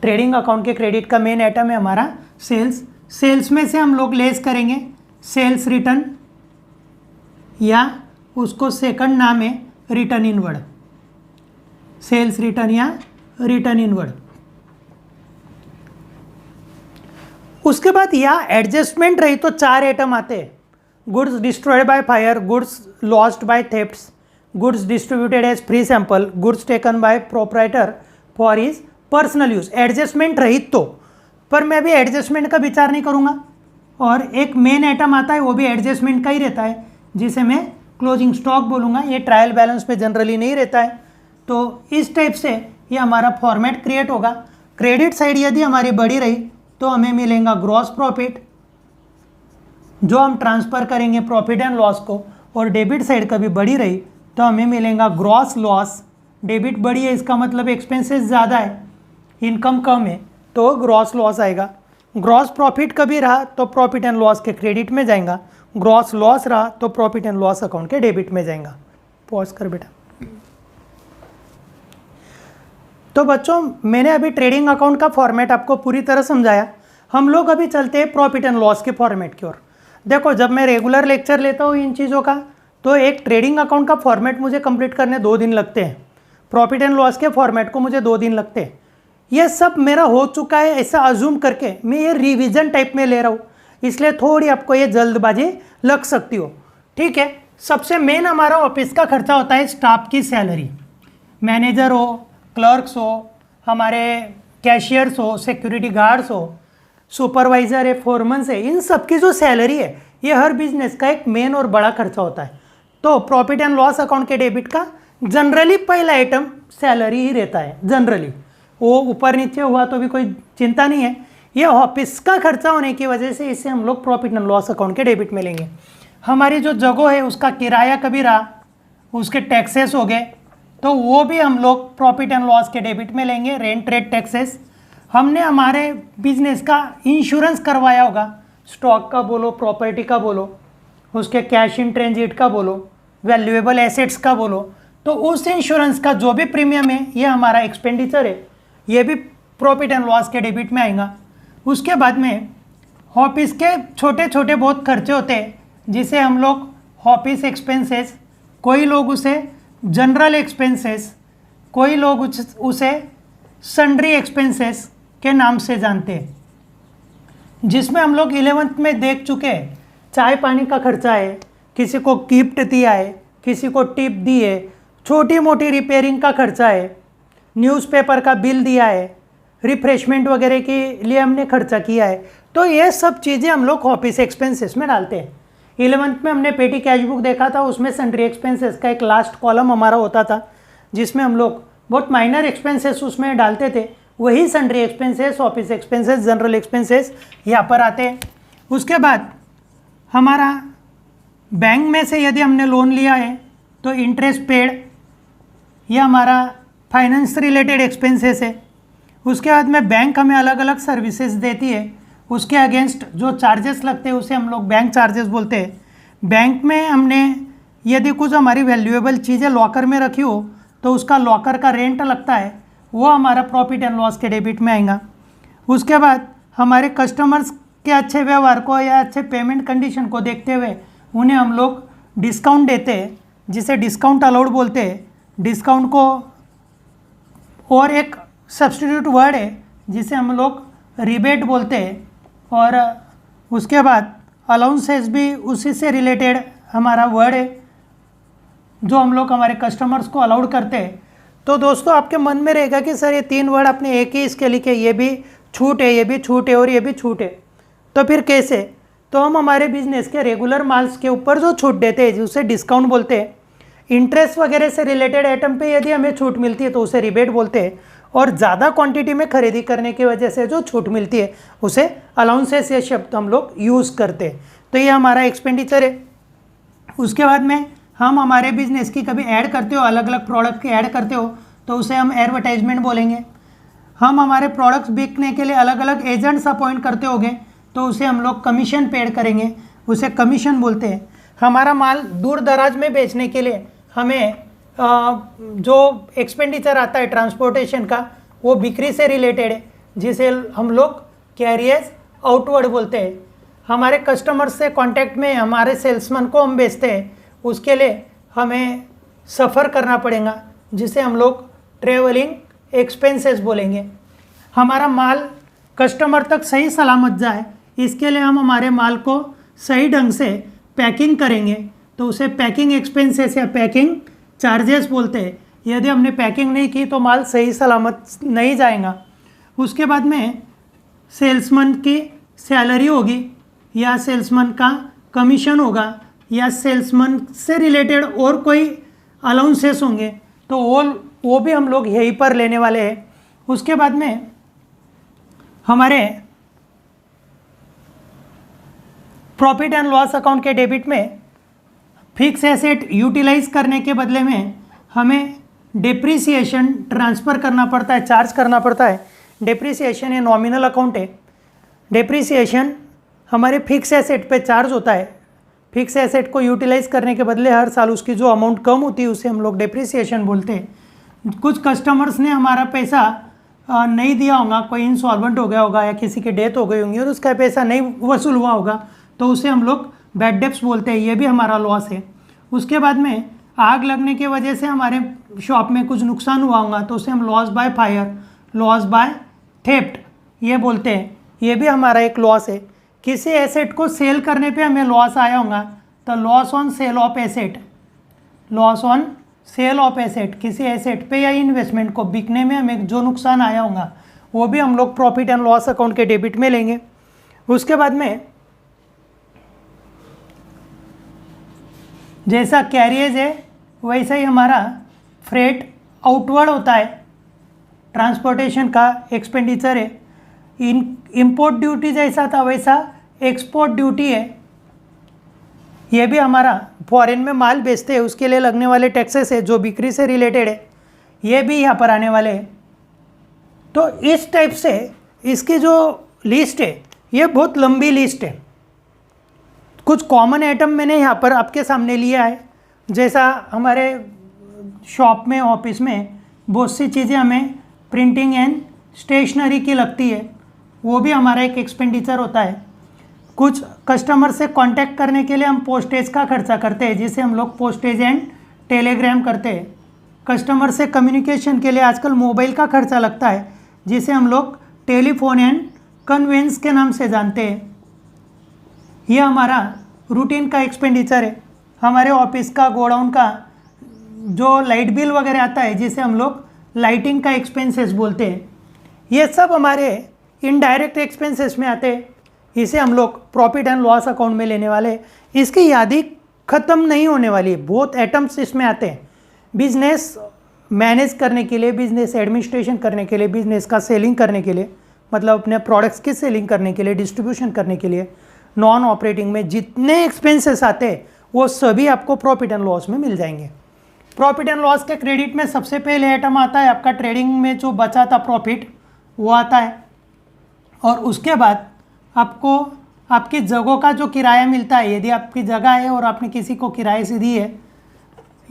ट्रेडिंग अकाउंट के क्रेडिट का मेन आइटम है हमारा सेल्स। सेल्स में से हम लोग लेस करेंगे सेल्स रिटर्न, या उसको सेकंड नाम है रिटर्न इनवर्ड, सेल्स रिटर्न या रिटर्न इनवर्ड। उसके बाद यहाँ एडजस्टमेंट रही तो 4 आइटम आते हैं। Goods destroyed by fire, goods lost by thefts, goods distributed as free sample, goods taken by proprietor for his personal use. Adjustment रहित तो, पर मैं अभी एडजस्टमेंट का विचार नहीं करूँगा। और एक मेन आइटम आता है वो भी एडजस्टमेंट का ही रहता है, जिसे मैं क्लोजिंग स्टॉक बोलूँगा। ये ट्रायल बैलेंस पे जनरली नहीं रहता है। तो इस टाइप से ये हमारा फॉर्मेट क्रिएट होगा। क्रेडिट साइड यदि हमारी बड़ी रही तो हमें मिलेगा ग्रॉस प्रॉफिट, जो हम ट्रांसफ़र करेंगे प्रॉफिट एंड लॉस को, और डेबिट साइड कभी बड़ी रही तो हमें मिलेगा ग्रॉस लॉस। डेबिट बड़ी है इसका मतलब एक्सपेंसेस ज़्यादा है, इनकम कम है, तो ग्रॉस लॉस आएगा। ग्रॉस प्रॉफिट कभी रहा तो प्रॉफिट एंड लॉस के क्रेडिट में जाएगा, ग्रॉस लॉस रहा तो प्रॉफिट एंड लॉस अकाउंट के डेबिट में जाएगा। पॉज कर बेटा। तो बच्चों मैंने अभी ट्रेडिंग अकाउंट का फॉर्मेट आपको पूरी तरह समझाया। हम लोग अभी चलते हैं प्रॉफिट एंड लॉस के फॉर्मेट की ओर। देखो जब मैं रेगुलर लेक्चर लेता हूँ इन चीज़ों का, तो एक ट्रेडिंग अकाउंट का फॉर्मेट मुझे कंप्लीट करने 2 दिन लगते हैं, प्रॉफिट एंड लॉस के फॉर्मेट को मुझे 2 दिन लगते हैं। ये सब मेरा हो चुका है ऐसा अज्यूम करके मैं ये रिवीजन टाइप में ले रहा हूँ, इसलिए थोड़ी आपको ये जल्दबाजी लग सकती हो, ठीक है। सबसे मेन हमारा ऑफिस का खर्चा होता है स्टाफ की सैलरी, मैनेजर हो, क्लर्क्स हो, हमारे कैशियर्स हो, सिक्योरिटी गार्ड्स हो, सुपरवाइज़र है, फोरमन्स है, इन सब की जो सैलरी है ये हर बिजनेस का एक मेन और बड़ा खर्चा होता है। तो प्रॉफिट एंड लॉस अकाउंट के डेबिट का जनरली पहला आइटम सैलरी ही रहता है। जनरली वो ऊपर नीचे हुआ तो भी कोई चिंता नहीं है, ये ऑफिस का खर्चा होने की वजह से इसे हम लोग प्रॉफिट एंड लॉस अकाउंट के डेबिट में लेंगे। हमारी जो जगह है उसका किराया कभी रहा, उसके टैक्सेस हो गए, तो वो भी हम लोग प्रॉफिट एंड लॉस के डेबिट में लेंगे। रेंट रेट टैक्सेस, हमने हमारे बिजनेस का इंश्योरेंस करवाया होगा, स्टॉक का बोलो, प्रॉपर्टी का बोलो, उसके कैश इन ट्रांजिट का बोलो, वैल्यूएबल एसेट्स का बोलो, तो उस इंश्योरेंस का जो भी प्रीमियम है ये हमारा एक्सपेंडिचर है, ये भी प्रॉफिट एंड लॉस के डेबिट में आएगा। उसके बाद में ऑफिस के छोटे छोटे बहुत खर्चे होते हैं जिसे हम लोग ऑफिस एक्सपेंसेस, कोई लोग उसे जनरल एक्सपेंसेस, कोई लोग उसे सन्ड्री एक्सपेंसेस के नाम से जानते हैं, जिसमें हम लोग 11th में देख चुके हैं। चाय पानी का खर्चा है, किसी को गिफ्ट दिया है, किसी को टिप दी है, छोटी मोटी रिपेयरिंग का खर्चा है, न्यूज़पेपर का बिल दिया है, रिफ्रेशमेंट वगैरह के लिए हमने खर्चा किया है। तो ये सब चीज़ें हम लोग ऑफिस एक्सपेंसेस में डालते हैं। 11th में हमने पेटी कैश बुक देखा था, उसमें सन्ड्री एक्सपेंसेस का एक लास्ट कॉलम हमारा होता था जिसमें हम लोग बहुत माइनर एक्सपेंसेस उसमें डालते थे। वही sundry expenses, office expenses, general expenses यहाँ पर आते हैं। उसके बाद हमारा बैंक में से यदि हमने लोन लिया है तो इंटरेस्ट पेड, यह हमारा फाइनेंस रिलेटेड एक्सपेंसेस है। उसके बाद में बैंक हमें अलग अलग सर्विसेज देती है, उसके अगेंस्ट जो चार्जेस लगते हैं उसे हम लोग बैंक चार्जेस बोलते हैं। बैंक में हमने यदि कुछ हमारी वैल्यूएबल चीज़ें लॉकर में रखी हो तो उसका लॉकर का रेंट लगता है, वो हमारा प्रॉफिट एंड लॉस के डेबिट में आएगा। उसके बाद हमारे कस्टमर्स के अच्छे व्यवहार को या अच्छे पेमेंट कंडीशन को देखते हुए उन्हें हम लोग डिस्काउंट देते हैं, जिसे डिस्काउंट अलाउड बोलते हैं। डिस्काउंट को और एक सब्स्टिट्यूट वर्ड है जिसे हम लोग रिबेट बोलते हैं। और उसके बाद अलाउंसेस भी उसी से रिलेटेड हमारा वर्ड है जो हम लोग हमारे कस्टमर्स को अलाउड करते हैं। तो दोस्तों आपके मन में रहेगा कि सर ये 3 वर्ड आपने एक ही इसके लिखे, ये भी छूट है, ये भी छूट है और ये भी छूट है, तो फिर कैसे? तो हम हमारे बिजनेस के रेगुलर माल्स के ऊपर जो छूट देते हैं उसे डिस्काउंट बोलते हैं। इंटरेस्ट वगैरह से रिलेटेड आइटम पे यदि हमें छूट मिलती है तो उसे रिबेट बोलते हैं। और ज़्यादा क्वांटिटी में खरीदी करने की वजह से जो छूट मिलती है उसे अलाउंसेस ये शब्द हम लोग यूज़ करते हैं। तो ये हमारा एक्सपेंडिचर है। उसके बाद में हम हमारे बिजनेस की कभी ऐड करते हो, अलग अलग प्रोडक्ट की ऐड करते हो तो उसे हम एडवर्टाइजमेंट बोलेंगे। हम हमारे प्रोडक्ट्स बिकने के लिए अलग अलग एजेंट्स अपॉइंट करते होंगे तो उसे हम लोग कमीशन पेड करेंगे, उसे कमीशन बोलते हैं। हमारा माल दूर दराज में बेचने के लिए हमें जो एक्सपेंडिचर आता है ट्रांसपोर्टेशन का वो बिक्री से रिलेटेड है, जिसे हम लोग कैरियर्स आउटवर्ड बोलते हैं। हमारे कस्टमर से कांटेक्ट में हमारे सेल्समैन को हम बेचते हैं, उसके लिए हमें सफ़र करना पड़ेगा, जिसे हम लोग ट्रेवलिंग एक्सपेंसेस बोलेंगे। हमारा माल कस्टमर तक सही सलामत जाए इसके लिए हम हमारे माल को सही ढंग से पैकिंग करेंगे तो उसे पैकिंग एक्सपेंसेस या पैकिंग चार्जेस बोलते हैं। यदि हमने पैकिंग नहीं की तो माल सही सलामत नहीं जाएगा। उसके बाद में सेल्समैन की सैलरी होगी या सेल्समैन का कमीशन होगा या सेल्समैन से रिलेटेड और कोई अलाउंसेस होंगे तो वो भी हम लोग यहीं पर लेने वाले हैं। उसके बाद में हमारे प्रॉफिट एंड लॉस अकाउंट के डेबिट में फिक्स एसेट यूटिलाइज करने के बदले में हमें डेप्रिसिएशन ट्रांसफ़र करना पड़ता है, चार्ज करना पड़ता है। डेप्रिसिएशन ये नॉमिनल अकाउंट है। डेप्रिसिएशन हमारे फिक्स एसेट पे चार्ज होता है। फिक्स एसेट को यूटिलाइज करने के बदले हर साल उसकी जो अमाउंट कम होती है उसे हम लोग डेप्रिसिएशन बोलते हैं। कुछ कस्टमर्स ने हमारा पैसा नहीं दिया होगा, कोई इंसॉल्वेंट हो गया होगा या किसी की डेथ हो गई होगी और उसका पैसा नहीं वसूल हुआ होगा तो उसे हम लोग बैड डेप्स बोलते हैं, ये भी हमारा लॉस है। उसके बाद में आग लगने की वजह से हमारे शॉप में कुछ नुकसान हुआ होगा तो उसे हम loss by fire, loss by theft ये बोलते हैं, ये भी हमारा एक लॉस है। किसी एसेट को सेल करने पे हमें लॉस आया होगा तो loss on sale of asset, loss on sale of asset, किसी एसेट पे या इन्वेस्टमेंट को बिकने में हमें जो नुकसान आया होगा वो भी हम लोग प्रॉफिट एंड लॉस अकाउंट के डेबिट में लेंगे। उसके बाद में जैसा कैरियज है वैसा ही हमारा फ्रेट आउटवर्ड होता है, ट्रांसपोर्टेशन का एक्सपेंडिचर है। इंपोर्ट ड्यूटी जैसा था वैसा एक्सपोर्ट ड्यूटी है, ये भी हमारा फॉरेन में माल बेचते हैं उसके लिए लगने वाले टैक्सेस है जो बिक्री से रिलेटेड है, ये भी यहाँ पर आने वाले हैं। तो इस टाइप से इसकी जो लिस्ट है ये बहुत लंबी लिस्ट है। कुछ कॉमन आइटम मैंने यहाँ पर आपके सामने लिया है, जैसा हमारे शॉप में ऑफिस में बहुत सी चीज़ें हमें प्रिंटिंग एंड स्टेशनरी की लगती है, वो भी हमारा एक एक्सपेंडिचर होता है। कुछ कस्टमर से कांटेक्ट करने के लिए हम पोस्टेज का खर्चा करते हैं, जिसे हम लोग पोस्टेज एंड टेलीग्राम करते हैं। कस्टमर से कम्युनिकेशन के लिए आजकल मोबाइल का खर्चा लगता है, जिसे हम लोग टेलीफोन एंड कन्वेंस के नाम से जानते हैं। ये हमारा रूटीन का एक्सपेंडिचर है। हमारे ऑफिस का, गोडाउन का जो लाइट बिल वगैरह आता है जिसे हम लोग लाइटिंग का एक्सपेंसेस बोलते हैं, ये सब हमारे इनडायरेक्ट एक्सपेंसेस में आते हैं। इसे हम लोग प्रॉफिट एंड लॉस अकाउंट में लेने वाले हैं। इसकी यादी ख़त्म नहीं होने वाली है, बहुत आइटम्स इसमें आते हैं। बिजनेस मैनेज करने के लिए, बिजनेस एडमिनिस्ट्रेशन करने के लिए, बिजनेस का सेलिंग करने के लिए, मतलब अपने प्रोडक्ट्स की सेलिंग करने के लिए, डिस्ट्रीब्यूशन करने के लिए, नॉन ऑपरेटिंग में जितने एक्सपेंसेस आते हैं वो सभी आपको प्रॉफिट एंड लॉस में मिल जाएंगे। प्रॉफिट एंड लॉस के क्रेडिट में सबसे पहले आइटम आता है आपका ट्रेडिंग में जो बचा था प्रॉफिट, वो आता है। और उसके बाद आपको आपकी जगहों का जो किराया मिलता है, यदि आपकी जगह है और आपने किसी को किराए से दी है,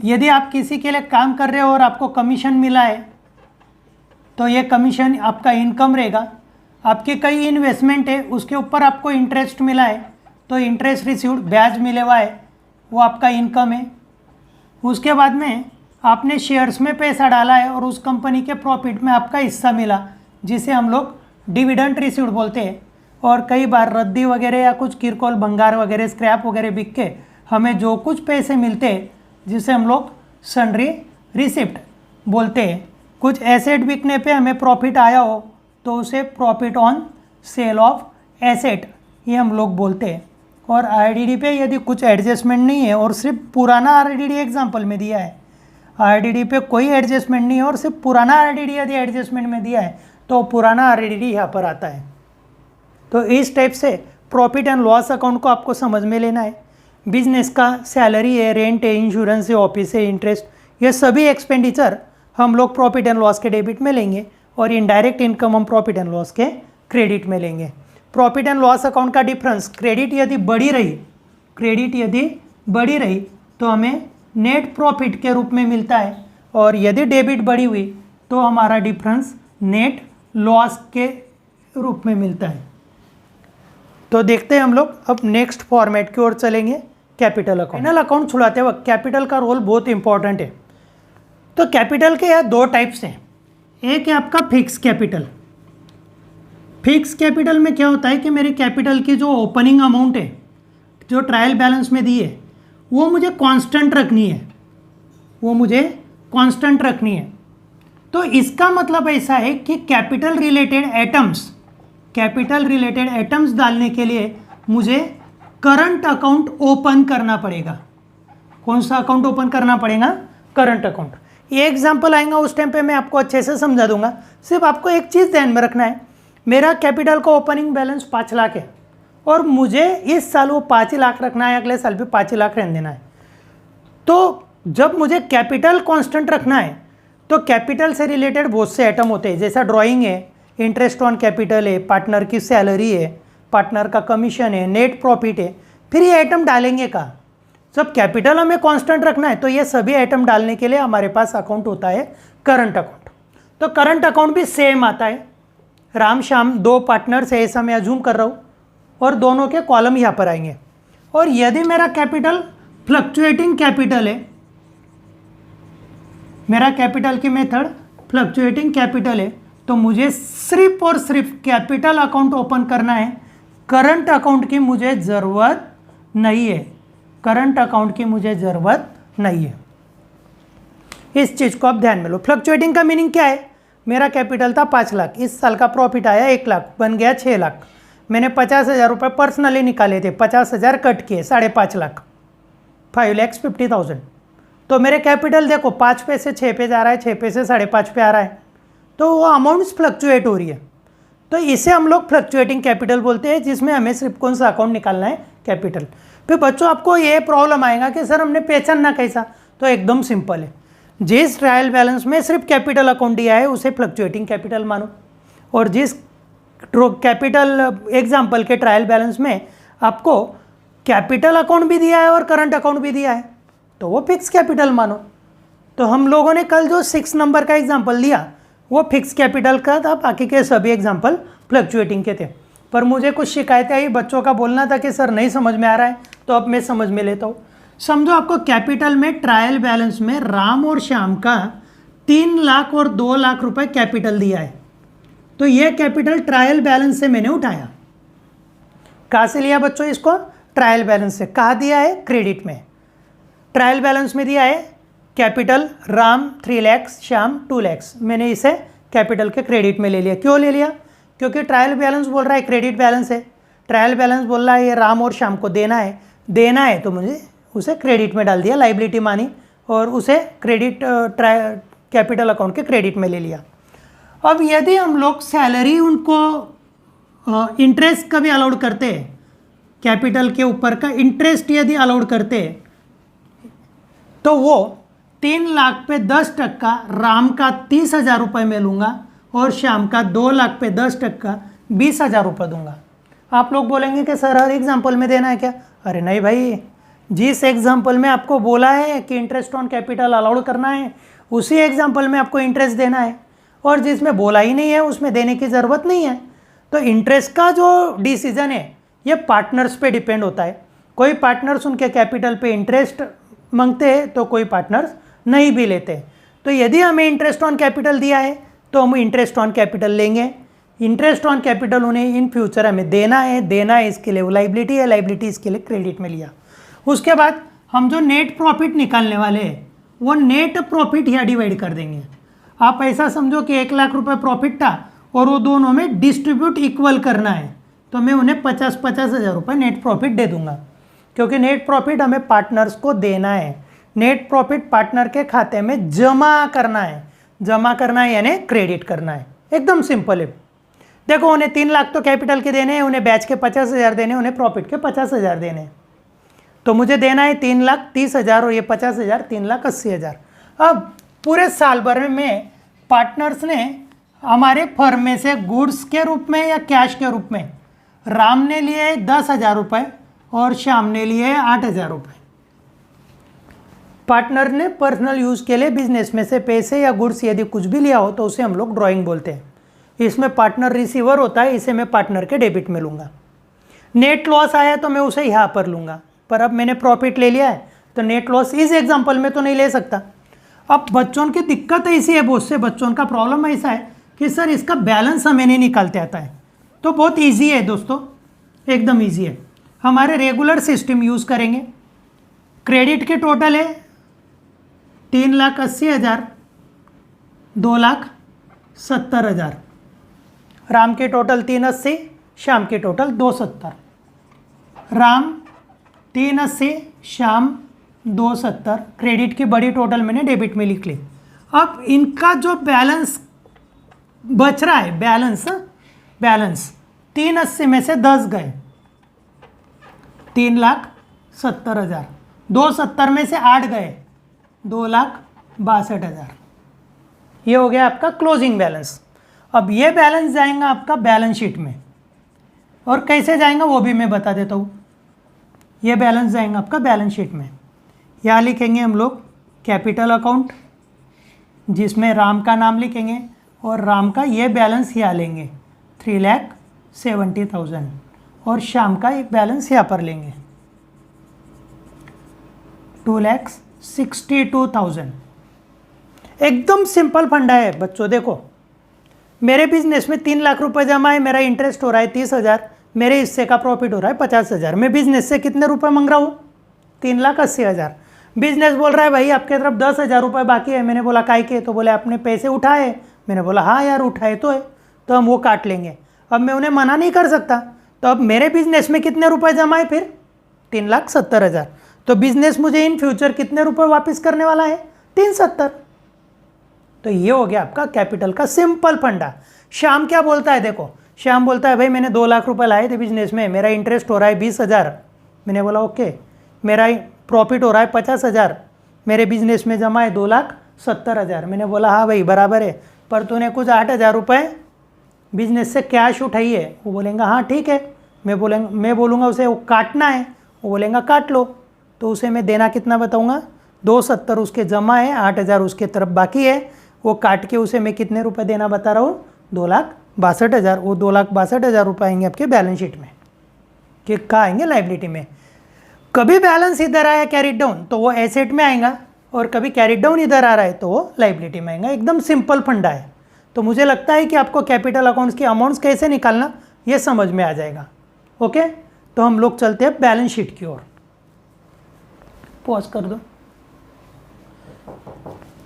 यदि आप किसी के लिए काम कर रहे हो और आपको कमीशन मिला है तो ये कमीशन आपका इनकम रहेगा। आपके कई इन्वेस्टमेंट है, उसके ऊपर आपको इंटरेस्ट मिला है तो इंटरेस्ट रिसीव्ड, ब्याज मिले हुआ है, वो आपका इनकम है। उसके बाद में आपने शेयर्स में पैसा डाला है और उस कंपनी के प्रॉफिट में आपका हिस्सा मिला, जिसे हम लोग डिविडेंड रिसीव्ड बोलते हैं। और कई बार रद्दी वगैरह या कुछ किरकोल भंगार वगैरह स्क्रैप वगैरह बिक के हमें जो कुछ पैसे मिलते हैं, जिसे हम लोग सन्ड्री रिसिप्ट बोलते हैं। कुछ एसेट बिकने पे हमें प्रॉफिट आया हो तो उसे profit on sale of asset ये हम लोग बोलते हैं। और आरडीडी पे यदि कुछ एडजस्टमेंट नहीं है और सिर्फ पुराना आरडीडी एग्जांपल में दिया है, आरडीडी पे कोई एडजस्टमेंट नहीं है और सिर्फ पुराना आरडीडी यदि एडजस्टमेंट में दिया है तो पुराना आरडीडी यहाँ पर आता है। तो इस टाइप से प्रॉफिट एंड लॉस अकाउंट को आपको समझ में लेना है। बिजनेस का सैलरी है, रेंट है, इंश्योरेंस है, ऑफिस है, इंटरेस्ट, ये सभी एक्सपेंडिचर हम लोग प्रॉफिट एंड लॉस के डेबिट में लेंगे और इनडायरेक्ट इनकम हम प्रॉफिट एंड लॉस के क्रेडिट में लेंगे। प्रॉफिट एंड लॉस अकाउंट का डिफरेंस, क्रेडिट यदि बढ़ी रही तो हमें नेट प्रॉफिट के रूप में मिलता है, और यदि डेबिट बढ़ी हुई तो हमारा डिफरेंस नेट लॉस के रूप में मिलता है। तो देखते हैं हम लोग अब नेक्स्ट फॉर्मेट की ओर चलेंगे, कैपिटल अकाउंट। फाइनल अकाउंट छुड़ाते वक्त कैपिटल का रोल बहुत इंपॉर्टेंट है। तो कैपिटल के यहाँ दो टाइप्स हैं। एक है आपका फिक्स कैपिटल। फिक्स कैपिटल में क्या होता है कि मेरे कैपिटल की जो ओपनिंग अमाउंट है, जो ट्रायल बैलेंस में दी है, वो मुझे कांस्टेंट रखनी है। तो इसका मतलब ऐसा है कि कैपिटल रिलेटेड एटम्स डालने के लिए मुझे करंट अकाउंट ओपन करना पड़ेगा। कौन सा अकाउंट ओपन करना पड़ेगा? Current account. ये एग्जांपल आएगा उस टाइम पे मैं आपको अच्छे से समझा दूंगा। सिर्फ आपको एक चीज़ ध्यान में रखना है, मेरा कैपिटल का ओपनिंग बैलेंस 5 लाख है और मुझे इस साल वो 5 ही लाख रखना है, अगले साल भी 5 ही लाख रहने देना है। तो जब मुझे कैपिटल कांस्टेंट रखना है तो कैपिटल से रिलेटेड बहुत से आइटम होते हैं, जैसा ड्राइंग है, इंटरेस्ट ऑन कैपिटल है, पार्टनर की सैलरी है, पार्टनर का कमीशन है, नेट प्रॉफिट है। फिर ये आइटम डालेंगे कहाँ? जब कैपिटल हमें कांस्टेंट रखना है तो ये सभी आइटम डालने के लिए हमारे पास अकाउंट होता है करंट अकाउंट। तो करंट अकाउंट भी सेम आता है। राम श्याम 2 पार्टनर्स है, ऐसा मैं अज्यूम कर रहा हूँ, और दोनों के कॉलम यहाँ पर आएंगे। और यदि मेरा कैपिटल फ्लक्चुएटिंग कैपिटल है, मेरा कैपिटल की मेथड फ्लक्चुएटिंग कैपिटल है, तो मुझे सिर्फ और सिर्फ कैपिटल अकाउंट ओपन करना है। करंट अकाउंट की मुझे ज़रूरत नहीं है। इस चीज़ को आप ध्यान में लो। फ्लक्चुएटिंग का मीनिंग क्या है? मेरा कैपिटल था 5 लाख, इस साल का प्रॉफिट आया 1 लाख, बन गया 6 लाख। मैंने 50,000 रुपये पर्सनली निकाले थे, 50,000 कट किए, 5.5 लाख, 5,50,000। तो मेरे कैपिटल देखो 5 पे से 6 पे जा रहा है, 6 पे से 5.5 पे आ रहा है, तो वो अमाउंट्स फ्लक्चुएट हो रही है। तो इसे हम लोग फ्लक्चुएटिंग कैपिटल बोलते हैं, जिसमें हमें सिर्फ कौन सा अकाउंट निकालना है? कैपिटल। फिर बच्चों आपको ये प्रॉब्लम आएगा कि सर हमने पहचानना कैसा? तो एकदम सिंपल है, जिस ट्रायल बैलेंस में सिर्फ कैपिटल अकाउंट दिया है उसे फ्लक्चुएटिंग कैपिटल मानो, और जिस कैपिटल एग्जाम्पल के ट्रायल बैलेंस में आपको कैपिटल अकाउंट भी दिया है और करंट अकाउंट भी दिया है तो वो फिक्स कैपिटल मानो। तो हम लोगों ने कल जो 6 नंबर का एग्जाम्पल दिया वो फिक्स कैपिटल का था, बाकी के सभी एग्जाम्पल फ्लक्चुएटिंग के थे। पर मुझे कुछ शिकायतें आई, बच्चों का बोलना था कि सर नहीं समझ में आ रहा है, तो अब मैं समझ में लेता हूँ। समझो आपको कैपिटल में ट्रायल बैलेंस में राम और श्याम का 3 लाख और 2 लाख रुपए कैपिटल दिया है। तो ये कैपिटल ट्रायल बैलेंस से मैंने उठाया। कहाँ से लिया बच्चों इसको? ट्रायल बैलेंस से। कहाँ दिया है? क्रेडिट में। ट्रायल बैलेंस में दिया है कैपिटल राम 3 लाख, श्याम 2 लाख। मैंने इसे कैपिटल के क्रेडिट में ले लिया। क्यों ले लिया? क्योंकि ट्रायल बैलेंस बोल रहा है क्रेडिट बैलेंस है, ट्रायल बैलेंस बोल रहा है ये राम और श्याम को देना है, तो मुझे उसे क्रेडिट में डाल दिया, लाइबिलिटी मानी और उसे क्रेडिट कैपिटल अकाउंट के क्रेडिट में ले लिया। अब यदि हम लोग सैलरी उनको इंटरेस्ट का भी अलाउड करते हैं, कैपिटल के ऊपर का इंटरेस्ट यदि अलाउड करते हैं, तो वो 3 लाख पे 10% राम का 30,000 रुपये में लूँगा और शाम का 2 लाख पे 10% 20,000 रुपये दूंगा। आप लोग बोलेंगे कि सर हर एग्जाम्पल में देना है क्या? अरे नहीं भाई, जिस एग्जाम्पल में आपको बोला है कि इंटरेस्ट ऑन कैपिटल अलाउड करना है उसी एग्जाम्पल में आपको इंटरेस्ट देना है, और जिसमें बोला ही नहीं है उसमें देने की ज़रूरत नहीं है। तो इंटरेस्ट का जो डिसीजन है ये पार्टनर्स पे डिपेंड होता है। कोई पार्टनर्स उनके कैपिटल पे इंटरेस्ट मांगते हैं तो कोई पार्टनर्स नहीं भी लेते। तो यदि हमें इंटरेस्ट ऑन कैपिटल दिया है तो हम इंटरेस्ट ऑन कैपिटल लेंगे। इंटरेस्ट ऑन कैपिटल उन्हें इन फ्यूचर हमें देना है, इसके लिए वो लाइबिलिटी है, लाइबिलिटी इसके लिए क्रेडिट में लिया। उसके बाद हम जो नेट प्रॉफिट निकालने वाले हैं वो नेट प्रॉफिट यहाँ डिवाइड कर देंगे। आप ऐसा समझो कि 1 लाख रुपए प्रॉफिट था और वो दोनों में डिस्ट्रीब्यूट इक्वल करना है, तो मैं उन्हें 50-50 हज़ार रुपये नेट प्रॉफिट दे दूंगा, क्योंकि नेट प्रॉफिट हमें पार्टनर्स को देना है। नेट प्रॉफिट पार्टनर के खाते में जमा करना है, जमा करना है यानी क्रेडिट करना है। एकदम सिंपल है। देखो उन्हें 3 लाख तो कैपिटल के देने हैं, उन्हें बैच के 50,000 देने, उन्हें प्रॉफिट के 50,000 देने, तो मुझे देना है 3,30,000 और ये 50,000 3,80,000। अब पूरे साल भर में पार्टनर्स ने हमारे फर्म में से गुड्स के रूप में या कैश के रूप में राम ने लिए 10,000 रुपये और श्याम ने लिए 8,000 रुपये। पार्टनर ने पर्सनल यूज़ के लिए बिजनेस में से पैसे या गुड्स यदि कुछ भी लिया हो तो उसे हम लोग ड्राइंग बोलते हैं। इसमें पार्टनर रिसीवर होता है, इसे मैं पार्टनर के डेबिट में लूँगा। नेट लॉस आया तो मैं उसे यहाँ पर लूँगा, पर अब मैंने प्रॉफिट ले लिया है तो नेट लॉस इस एग्जाम्पल में तो नहीं ले सकता। अब बच्चों की दिक्कत ऐसी है, बहुत से बच्चों का प्रॉब्लम ऐसा है कि सर इसका बैलेंस हमें नहीं निकालते आता है। तो बहुत ईजी है दोस्तों, एकदम ईजी है। हमारे रेगुलर सिस्टम यूज़ करेंगे। क्रेडिट के टोटल है 3,80,000, 2,70,000। राम के टोटल 380, श्याम के टोटल 270। राम 380, श्याम 270। क्रेडिट की बड़ी टोटल मैंने डेबिट में लिख ली। अब इनका जो बैलेंस बच रहा है, बैलेंस 380 में से 10 गए, 3,70,000। 270 में से 8 गए, 2,62,000। ये हो गया आपका क्लोजिंग बैलेंस। अब ये बैलेंस जाएगा आपका बैलेंस शीट में, और कैसे जाएगा वो भी मैं बता देता हूँ। ये बैलेंस जाएगा आपका बैलेंस शीट में। यहाँ लिखेंगे हम लोग कैपिटल अकाउंट, जिसमें राम का नाम लिखेंगे और राम का ये बैलेंस यहाँ लेंगे 3,70,000, और श्याम का एक बैलेंस यहाँ पर लेंगे 2,62,000। एकदम सिंपल फंडा है बच्चों। देखो मेरे बिजनेस में 3 लाख रुपए जमा है, मेरा इंटरेस्ट हो रहा है 30,000, मेरे हिस्से का प्रॉफिट हो रहा है 50,000। मैं बिजनेस से कितने रुपए मांग रहा हूँ? 3,80,000। बिजनेस बोल रहा है भाई आपके तरफ 10,000 रुपये बाकी है। मैंने बोला काय के? तो बोले आपने पैसे उठाए। मैंने बोला हाँ यार उठाए तो है, तो हम वो काट लेंगे। अब मैं उन्हें मना नहीं कर सकता। तो अब मेरे बिजनेस में कितने रुपए जमा है फिर? 3,70,000। तो बिजनेस मुझे इन फ्यूचर कितने रुपए वापस करने वाला है? 370। तो ये हो गया आपका कैपिटल का सिंपल फंडा। श्याम क्या बोलता है? देखो श्याम बोलता है भाई मैंने 2 लाख रुपए लाए थे बिजनेस में, मेरा इंटरेस्ट हो रहा है 20,000। मैंने बोला ओके, मेरा प्रॉफिट हो रहा है 50,000, मेरे बिजनेस में जमा है 2,70,000। मैंने बोला हाँ भाई बराबर है, पर तूने कुछ 8,000 रुपये बिजनेस से कैश उठाई है। वो बोलेंगे हाँ ठीक है। मैं बोलूँगा उसे वो काटना है, वो बोलेंगा काट लो। तो उसे मैं देना कितना बताऊँगा? 270 उसके जमा है, 8,000 उसके तरफ बाकी है। वो काट के उसे मैं कितने रुपए देना बता रहा हूँ? 2,62,000। वो 2,62,000 रुपये आएंगे आपके बैलेंस शीट में, कि कहाँ आएंगे? लाइबिलिटी में। कभी बैलेंस इधर आया कैरिड डाउन तो वो एसेट में आएगा, और कभी कैरिड डाउन इधर आ रहा है तो वो लाइबिलिटी में आएगा। एकदम सिंपल फंडा है। तो मुझे लगता है कि आपको कैपिटल अकाउंट्स के अमाउंट्स कैसे निकालना ये समझ में आ जाएगा। ओके, तो हम लोग चलते हैं बैलेंस शीट की ओर। पॉज कर दो।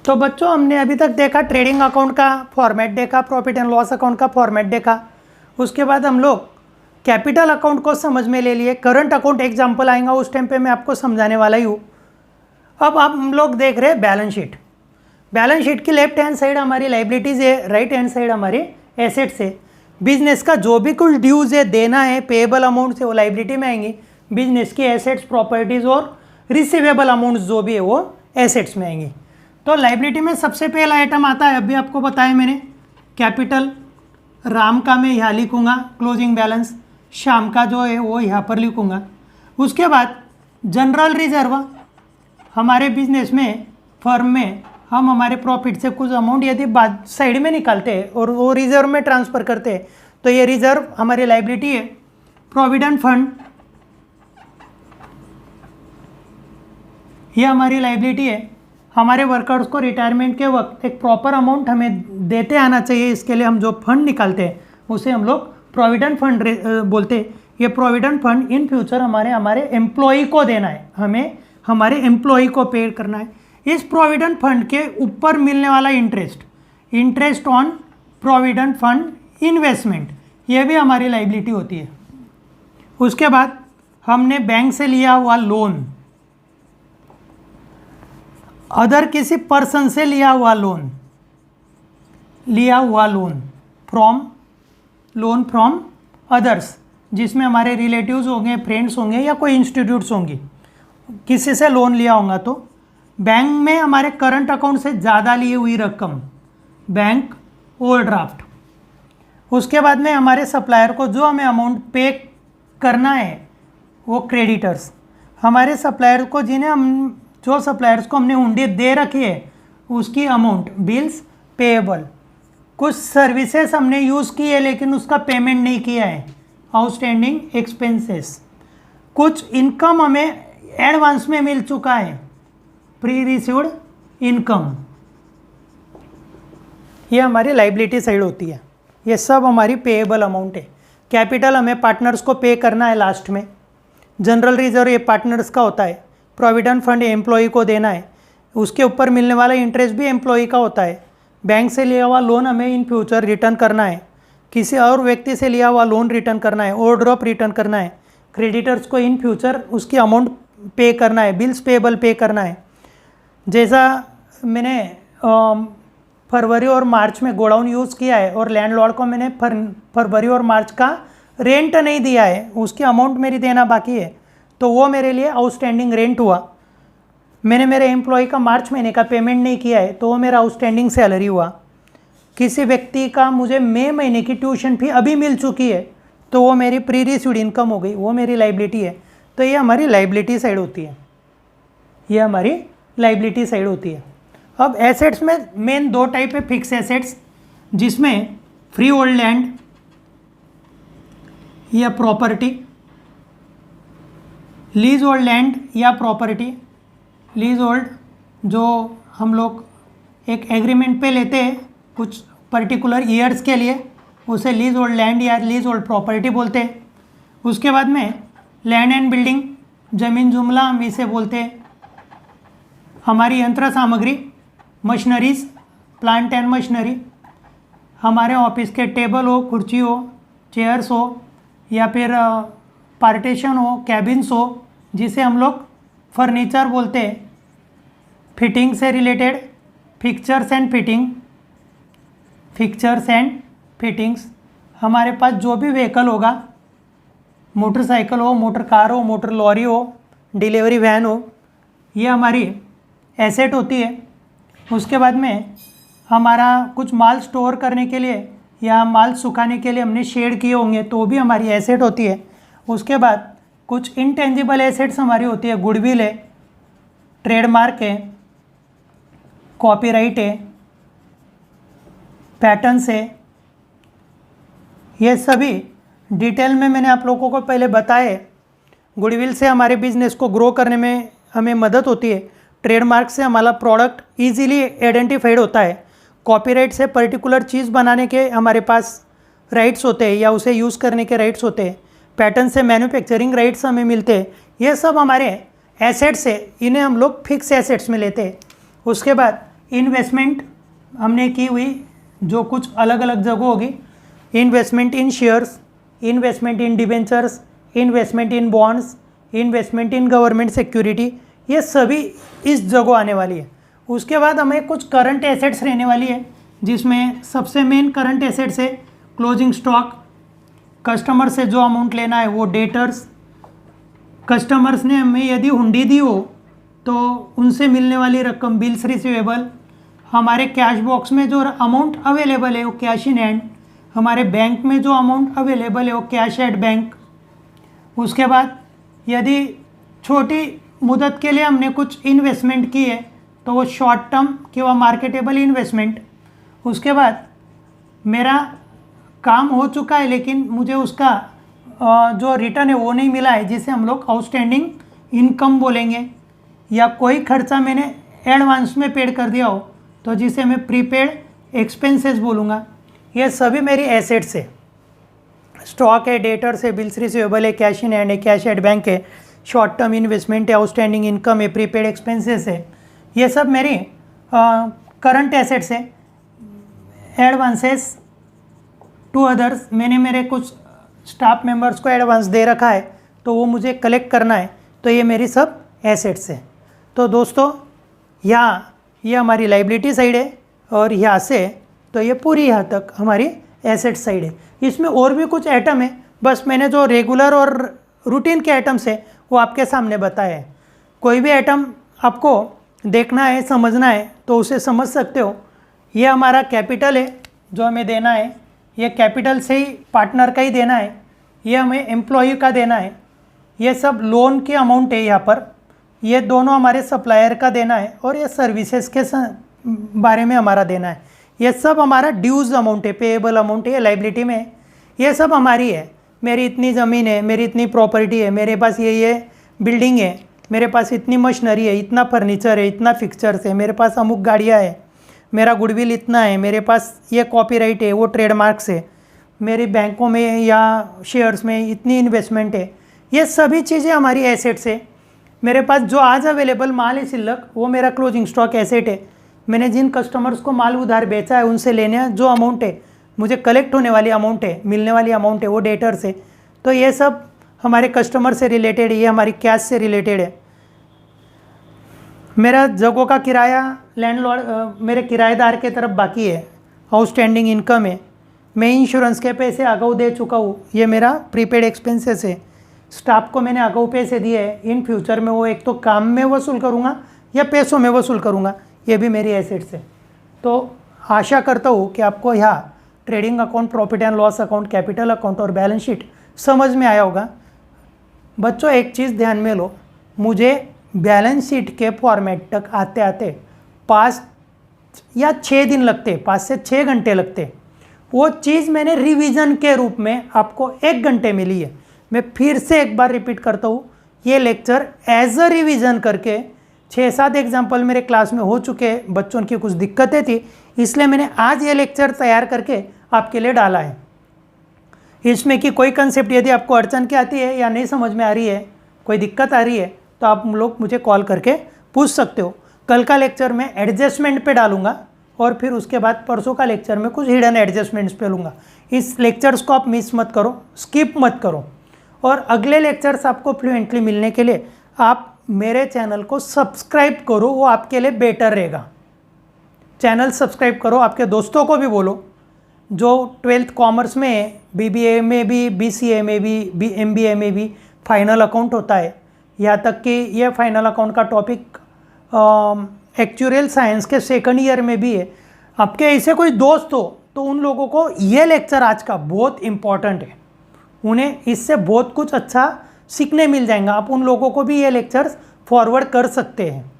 तो बच्चों हमने अभी तक देखा ट्रेडिंग अकाउंट का फॉर्मेट देखा, प्रॉफिट एंड लॉस अकाउंट का फॉर्मेट देखा। उसके बाद हम लोग कैपिटल अकाउंट को समझ में ले लिए। करंट अकाउंट एग्जाम्पल आएगा उस टाइम पे मैं आपको समझाने वाला ही हूँ। अब हम लोग देख रहे हैं बैलेंस शीट। बैलेंस शीट की लेफ्ट हैंड साइड हमारी लाइबिलिटीज़ है, राइट हैंड साइड हमारे एसेट्स है। बिजनेस का जो भी कुछ ड्यूज़ है, देना है, पेएबल अमाउंट से वो लाइबिलिटी में आएंगी। बिजनेस की एसेट्स, प्रॉपर्टीज़ और रिसीवेबल अमाउंट्स जो भी है वो एसेट्स में आएंगी। तो लाइबिलिटी में सबसे पहला आइटम आता है, अभी आपको बताया मैंने, कैपिटल राम का मैं यहाँ लिखूँगा क्लोजिंग बैलेंस, श्याम का जो है वो यहाँ पर लिखूँगा। उसके बाद जनरल रिजर्व, हमारे बिजनेस में फर्म में हम हमारे प्रॉफिट से कुछ अमाउंट यदि बाद साइड में निकालते हैं और वो रिजर्व में ट्रांसफ़र करते हैं तो ये रिजर्व हमारी लाइबिलिटी है। प्रोविडेंट फंड, ये हमारी लाइबिलिटी है। हमारे वर्कर्स को रिटायरमेंट के वक्त एक प्रॉपर अमाउंट हमें देते आना चाहिए, इसके लिए हम जो फंड निकालते हैं उसे हम लोग प्रोविडेंट फंड बोलते हैं। ये प्रोविडेंट फंड इन फ्यूचर हमारे एम्प्लॉई को देना है, हमें हमारे एम्प्लॉई को पे करना है। इस प्रोविडेंट फंड के ऊपर मिलने वाला interest on provident fund investment, ये भी हमारी लाइबिलिटी होती है। उसके बाद हमने बैंक से लिया हुआ लोन, अदर किसी पर्सन से लिया हुआ लोन फ्रॉम अदर्स, जिसमें हमारे रिलेटिव्स होंगे, फ्रेंड्स होंगे या कोई इंस्टीट्यूट्स होंगी, किसी से लोन लिया होगा तो बैंक में हमारे करंट अकाउंट से ज़्यादा ली हुई रकम, बैंक ओवरड्राफ्ट। उसके बाद में हमारे सप्लायर को जो हमें अमाउंट पे करना है वो क्रेडिटर्स, हमारे सप्लायर को जो सप्लायर्स को हमने हुंडी दे रखी है उसकी अमाउंट, बिल्स पेएबल। कुछ सर्विसेज हमने यूज़ की है लेकिन उसका पेमेंट नहीं किया है, आउटस्टैंडिंग एक्सपेंसेस। कुछ इनकम हमें एडवांस में मिल चुका है, प्री रिसीव्ड इनकम, ये हमारी लाइबिलिटी साइड होती है। ये सब हमारी पेएबल अमाउंट है। कैपिटल हमें पार्टनर्स को पे करना है लास्ट में। जनरल रिजर्व ये पार्टनर्स का होता है। प्रोविडेंट फंड एम्प्लॉई को देना है, उसके ऊपर मिलने वाला इंटरेस्ट भी एम्प्लॉई का होता है। बैंक से लिया हुआ लोन हमें इन फ्यूचर रिटर्न करना है, किसी और व्यक्ति से लिया हुआ लोन रिटर्न करना है, ओवरड्राफ्ट रिटर्न करना है, क्रेडिटर्स को इन फ्यूचर उसकी अमाउंट पे करना है, बिल्स पेएबल पे करना है। जैसा मैंने फरवरी और मार्च में गोडाउन यूज़ किया है और लैंडलॉर्ड को मैंने फरवरी और मार्च का रेंट नहीं दिया है, उसकी अमाउंट मेरी देना बाकी है, तो वो मेरे लिए आउटस्टैंडिंग रेंट हुआ। मैंने मेरे एम्प्लॉय का मार्च महीने का पेमेंट नहीं किया है तो वो मेरा आउटस्टैंडिंग सैलरी हुआ। किसी व्यक्ति का मुझे मई महीने की ट्यूशन फी अभी मिल चुकी है तो वो मेरी प्री रिसीव्ड इनकम हो गई, वो मेरी लाइबिलिटी है। तो ये हमारी लाइबिलिटी साइड होती है, ये हमारी लाइबिलिटी साइड होती है। अब एसेट्स में मेन दो टाइप है फिक्स एसेट्स, जिसमें फ्री होल्ड लैंड या प्रॉपर्टी, लीज होल्ड लैंड या प्रॉपर्टी। लीज होल्ड जो हम लोग एक एग्रीमेंट पे लेते हैं कुछ पर्टिकुलर ईयर्स के लिए, उसे लीज होल्ड लैंड या लीज होल्ड प्रॉपर्टी बोलते हैं। उसके बाद में लैंड एंड बिल्डिंग, ज़मीन जुमला हम इसे बोलते हैं। हमारी यंत्र सामग्री, मशीनरीज, प्लांट एंड मशीनरी, हमारे ऑफिस के टेबल हो, कुर्सी हो, चेयर्स हो या फिर पार्टीशन हो, कैबिन्स हो, जिसे हम लोग फर्नीचर बोलते हैं। फिटिंग से रिलेटेड फिक्चर्स एंड फिटिंग्स, हमारे पास जो भी व्हीकल होगा, मोटरसाइकिल हो, मोटर कार हो, मोटर लॉरी हो, डिलीवरी वैन हो, ये हमारी एसेट होती है। उसके बाद में हमारा कुछ माल स्टोर करने के लिए या माल सुखाने के लिए हमने शेड किए होंगे तो भी हमारी एसेट होती है। उसके बाद कुछ इनटेंजिबल एसेट्स हमारी होती है, गुडविल है, ट्रेडमार्क है, कॉपीराइट है, पैटर्न्स है। ये सभी डिटेल में मैंने आप लोगों को पहले बताया। गुडविल से हमारे बिजनेस को ग्रो करने में हमें मदद होती है। ट्रेडमार्क से हमारा प्रोडक्ट इजीली आइडेंटिफाइड होता है। कॉपीराइट से पर्टिकुलर चीज़ बनाने के हमारे पास राइट्स होते हैं या उसे यूज़ करने के राइट्स होते हैं। पैटर्न से मैन्युफैक्चरिंग राइट्स हमें मिलते हैं। ये सब हमारे एसेट्स है, इन्हें हम लोग फिक्स एसेट्स में लेते हैं। उसके बाद इन्वेस्टमेंट हमने की हुई जो कुछ अलग अलग जगह होगी, investment in shares, investment in debentures, investment in bonds, investment in government security, ये सभी इस जगह आने वाली है। उसके बाद हमें कुछ करंट एसेट्स रहने वाली है, जिसमें सबसे मेन करंट एसेट्स है क्लोजिंग स्टॉक, कस्टमर से जो अमाउंट लेना है वो डेटर्स, कस्टमर्स ने हमें यदि हुंडी दी हो तो उनसे मिलने वाली रकम, बिल्स रिसीवेबल, हमारे कैश बॉक्स में जो अमाउंट अवेलेबल है वो कैश इन हैंड, हमारे बैंक में जो अमाउंट अवेलेबल है वो कैश एट बैंक। उसके बाद यदि छोटी मुदत के लिए हमने कुछ इन्वेस्टमेंट की है तो वो शॉर्ट टर्म किंवा मार्केटेबल इन्वेस्टमेंट। उसके बाद मेरा काम हो चुका है लेकिन मुझे उसका जो रिटर्न है वो नहीं मिला है, जिसे हम लोग आउटस्टैंडिंग इनकम बोलेंगे। या कोई खर्चा मैंने एडवांस में पेड कर दिया हो तो जिसे मैं प्रीपेड एक्सपेंसेस बोलूँगा। ये सभी मेरी एसेट्स है। स्टॉक है, डेटर्स है, बिल्स रिसीवेबल है, कैश इन हैंड है, कैश एट बैंक है, शॉर्ट टर्म इन्वेस्टमेंट है, आउटस्टैंडिंग इनकम है, प्रीपेड एक्सपेंसेस है। ये सब मेरी करंट एसेट्स है। एडवांसेस टू अदर्स, मैंने मेरे कुछ स्टाफ मेंबर्स को एडवांस दे रखा है तो वो मुझे कलेक्ट करना है, तो ये मेरी सब एसेट्स है। तो दोस्तों यहाँ ये हमारी लाइबिलिटी साइड है और यहाँ से तो ये पूरी यहाँ तक हमारी एसेट साइड है। इसमें और भी कुछ आइटम है, बस मैंने जो रेगुलर और रूटीन के आइटम्स है वो आपके सामने बताए हैं। कोई भी आइटम आपको देखना है, समझना है तो उसे समझ सकते हो। ये हमारा कैपिटल है जो हमें देना है, ये कैपिटल से ही पार्टनर का ही देना है, ये हमें एम्प्लॉय का देना है। ये सब लोन की अमाउंट है यहाँ पर, ये दोनों हमारे सप्लायर का देना है और ये सर्विसेज के बारे में हमारा देना है। ये सब हमारा ड्यूज़ अमाउंट है, पेएबल अमाउंट है, ये लाइबिलिटी में है। ये सब हमारी है। मेरी इतनी ज़मीन है, मेरी इतनी प्रॉपर्टी है, मेरे पास ये बिल्डिंग है, मेरे पास इतनी मशीनरी है, इतना फर्नीचर है, इतना फिक्चर्स है, मेरे पास अमुक गाड़ियाँ है, मेरा गुडविल इतना है, मेरे पास ये कॉपीराइट है, वो ट्रेडमार्क्स है, मेरी बैंकों में या शेयर्स में इतनी इन्वेस्टमेंट है। ये सभी चीज़ें हमारी एसेट्स है। मेरे पास जो आज अवेलेबल माल है सिल्लक, वो मेरा क्लोजिंग स्टॉक एसेट है। मैंने जिन कस्टमर्स को माल उधार बेचा है उनसे लेने जो अमाउंट है, मुझे कलेक्ट होने वाली अमाउंट है, मिलने वाली अमाउंट है, वो डेटर्स है। तो ये सब हमारे कस्टमर से रिलेटेड है, ये हमारी कैश से रिलेटेड है। मेरा जगहों का किराया लैंडलॉर्ड मेरे किराएदार के तरफ बाकी है, आउटस्टैंडिंग इनकम है। मैं इंश्योरेंस के पैसे अगाऊ दे चुका हूँ, ये मेरा प्रीपेड एक्सपेंसेस है। स्टाफ को मैंने अगाऊ पैसे दिए हैं, इन फ्यूचर में वो एक तो काम में वसूल करूँगा या पैसों में वसूल करूँगा, ये भी मेरी एसेट्स है। तो आशा करता हूँ कि आपको यहाँ trading account, profit and loss account, capital account और बैलेंस शीट समझ में आया होगा। बच्चों एक चीज़ ध्यान में लो, मुझे बैलेंस शीट के फॉर्मेट तक आते आते 5 या 6 दिन लगते, 5 से 6 घंटे लगते। वो चीज़ मैंने रिवीजन के रूप में आपको 1 घंटे मिली है। मैं फिर से एक बार रिपीट करता हूँ, ये लेक्चर एज अ रिवीजन करके 6-7 एग्जाम्पल मेरे क्लास में हो चुके, बच्चों की कुछ दिक्कतें थी, इसलिए मैंने आज ये लेक्चर तैयार करके आपके लिए डाला है। इसमें कि कोई कंसेप्ट यदि आपको अड़चन की आती है या नहीं समझ में आ रही है, कोई दिक्कत आ रही है, तो आप लोग मुझे कॉल करके पूछ सकते हो। कल का लेक्चर मैं एडजस्टमेंट पे डालूंगा और फिर उसके बाद परसों का लेक्चर में कुछ हिडन एडजस्टमेंट्स पे लूँगा। इस लेक्चर्स को आप मिस मत करो, स्किप मत करो। और अगले लेक्चर्स आपको फ्लुएंटली मिलने के लिए आप मेरे चैनल को सब्सक्राइब करो, वो आपके लिए बेटर रहेगा। चैनल सब्सक्राइब करो, आपके दोस्तों को भी बोलो जो 12th कॉमर्स में, BBA में भी, BCA में भी, MBA में भी फाइनल अकाउंट होता है। यहाँ तक कि ये फाइनल अकाउंट का टॉपिक एक्चुअल साइंस के 2nd ईयर में भी है। आपके ऐसे कोई दोस्त हो तो उन लोगों को ये लेक्चर आज का बहुत इम्पॉर्टेंट है, उन्हें इससे बहुत कुछ अच्छा सीखने मिल जाएगा। आप उन लोगों को भी ये लेक्चर्स फॉरवर्ड कर सकते हैं।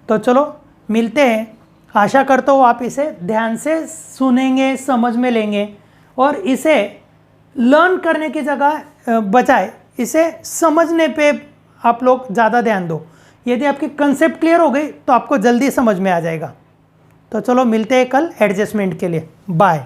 तो चलो मिलते हैं। आशा करता हूँ आप इसे ध्यान से सुनेंगे, समझ में लेंगे और इसे लर्न करने की जगह बजाय इसे समझने पे आप लोग ज़्यादा ध्यान दो। यदि आपकी कंसेप्ट क्लियर हो गई तो आपको जल्दी समझ में आ जाएगा। तो चलो मिलते हैं कल एडजस्टमेंट के लिए। बाय।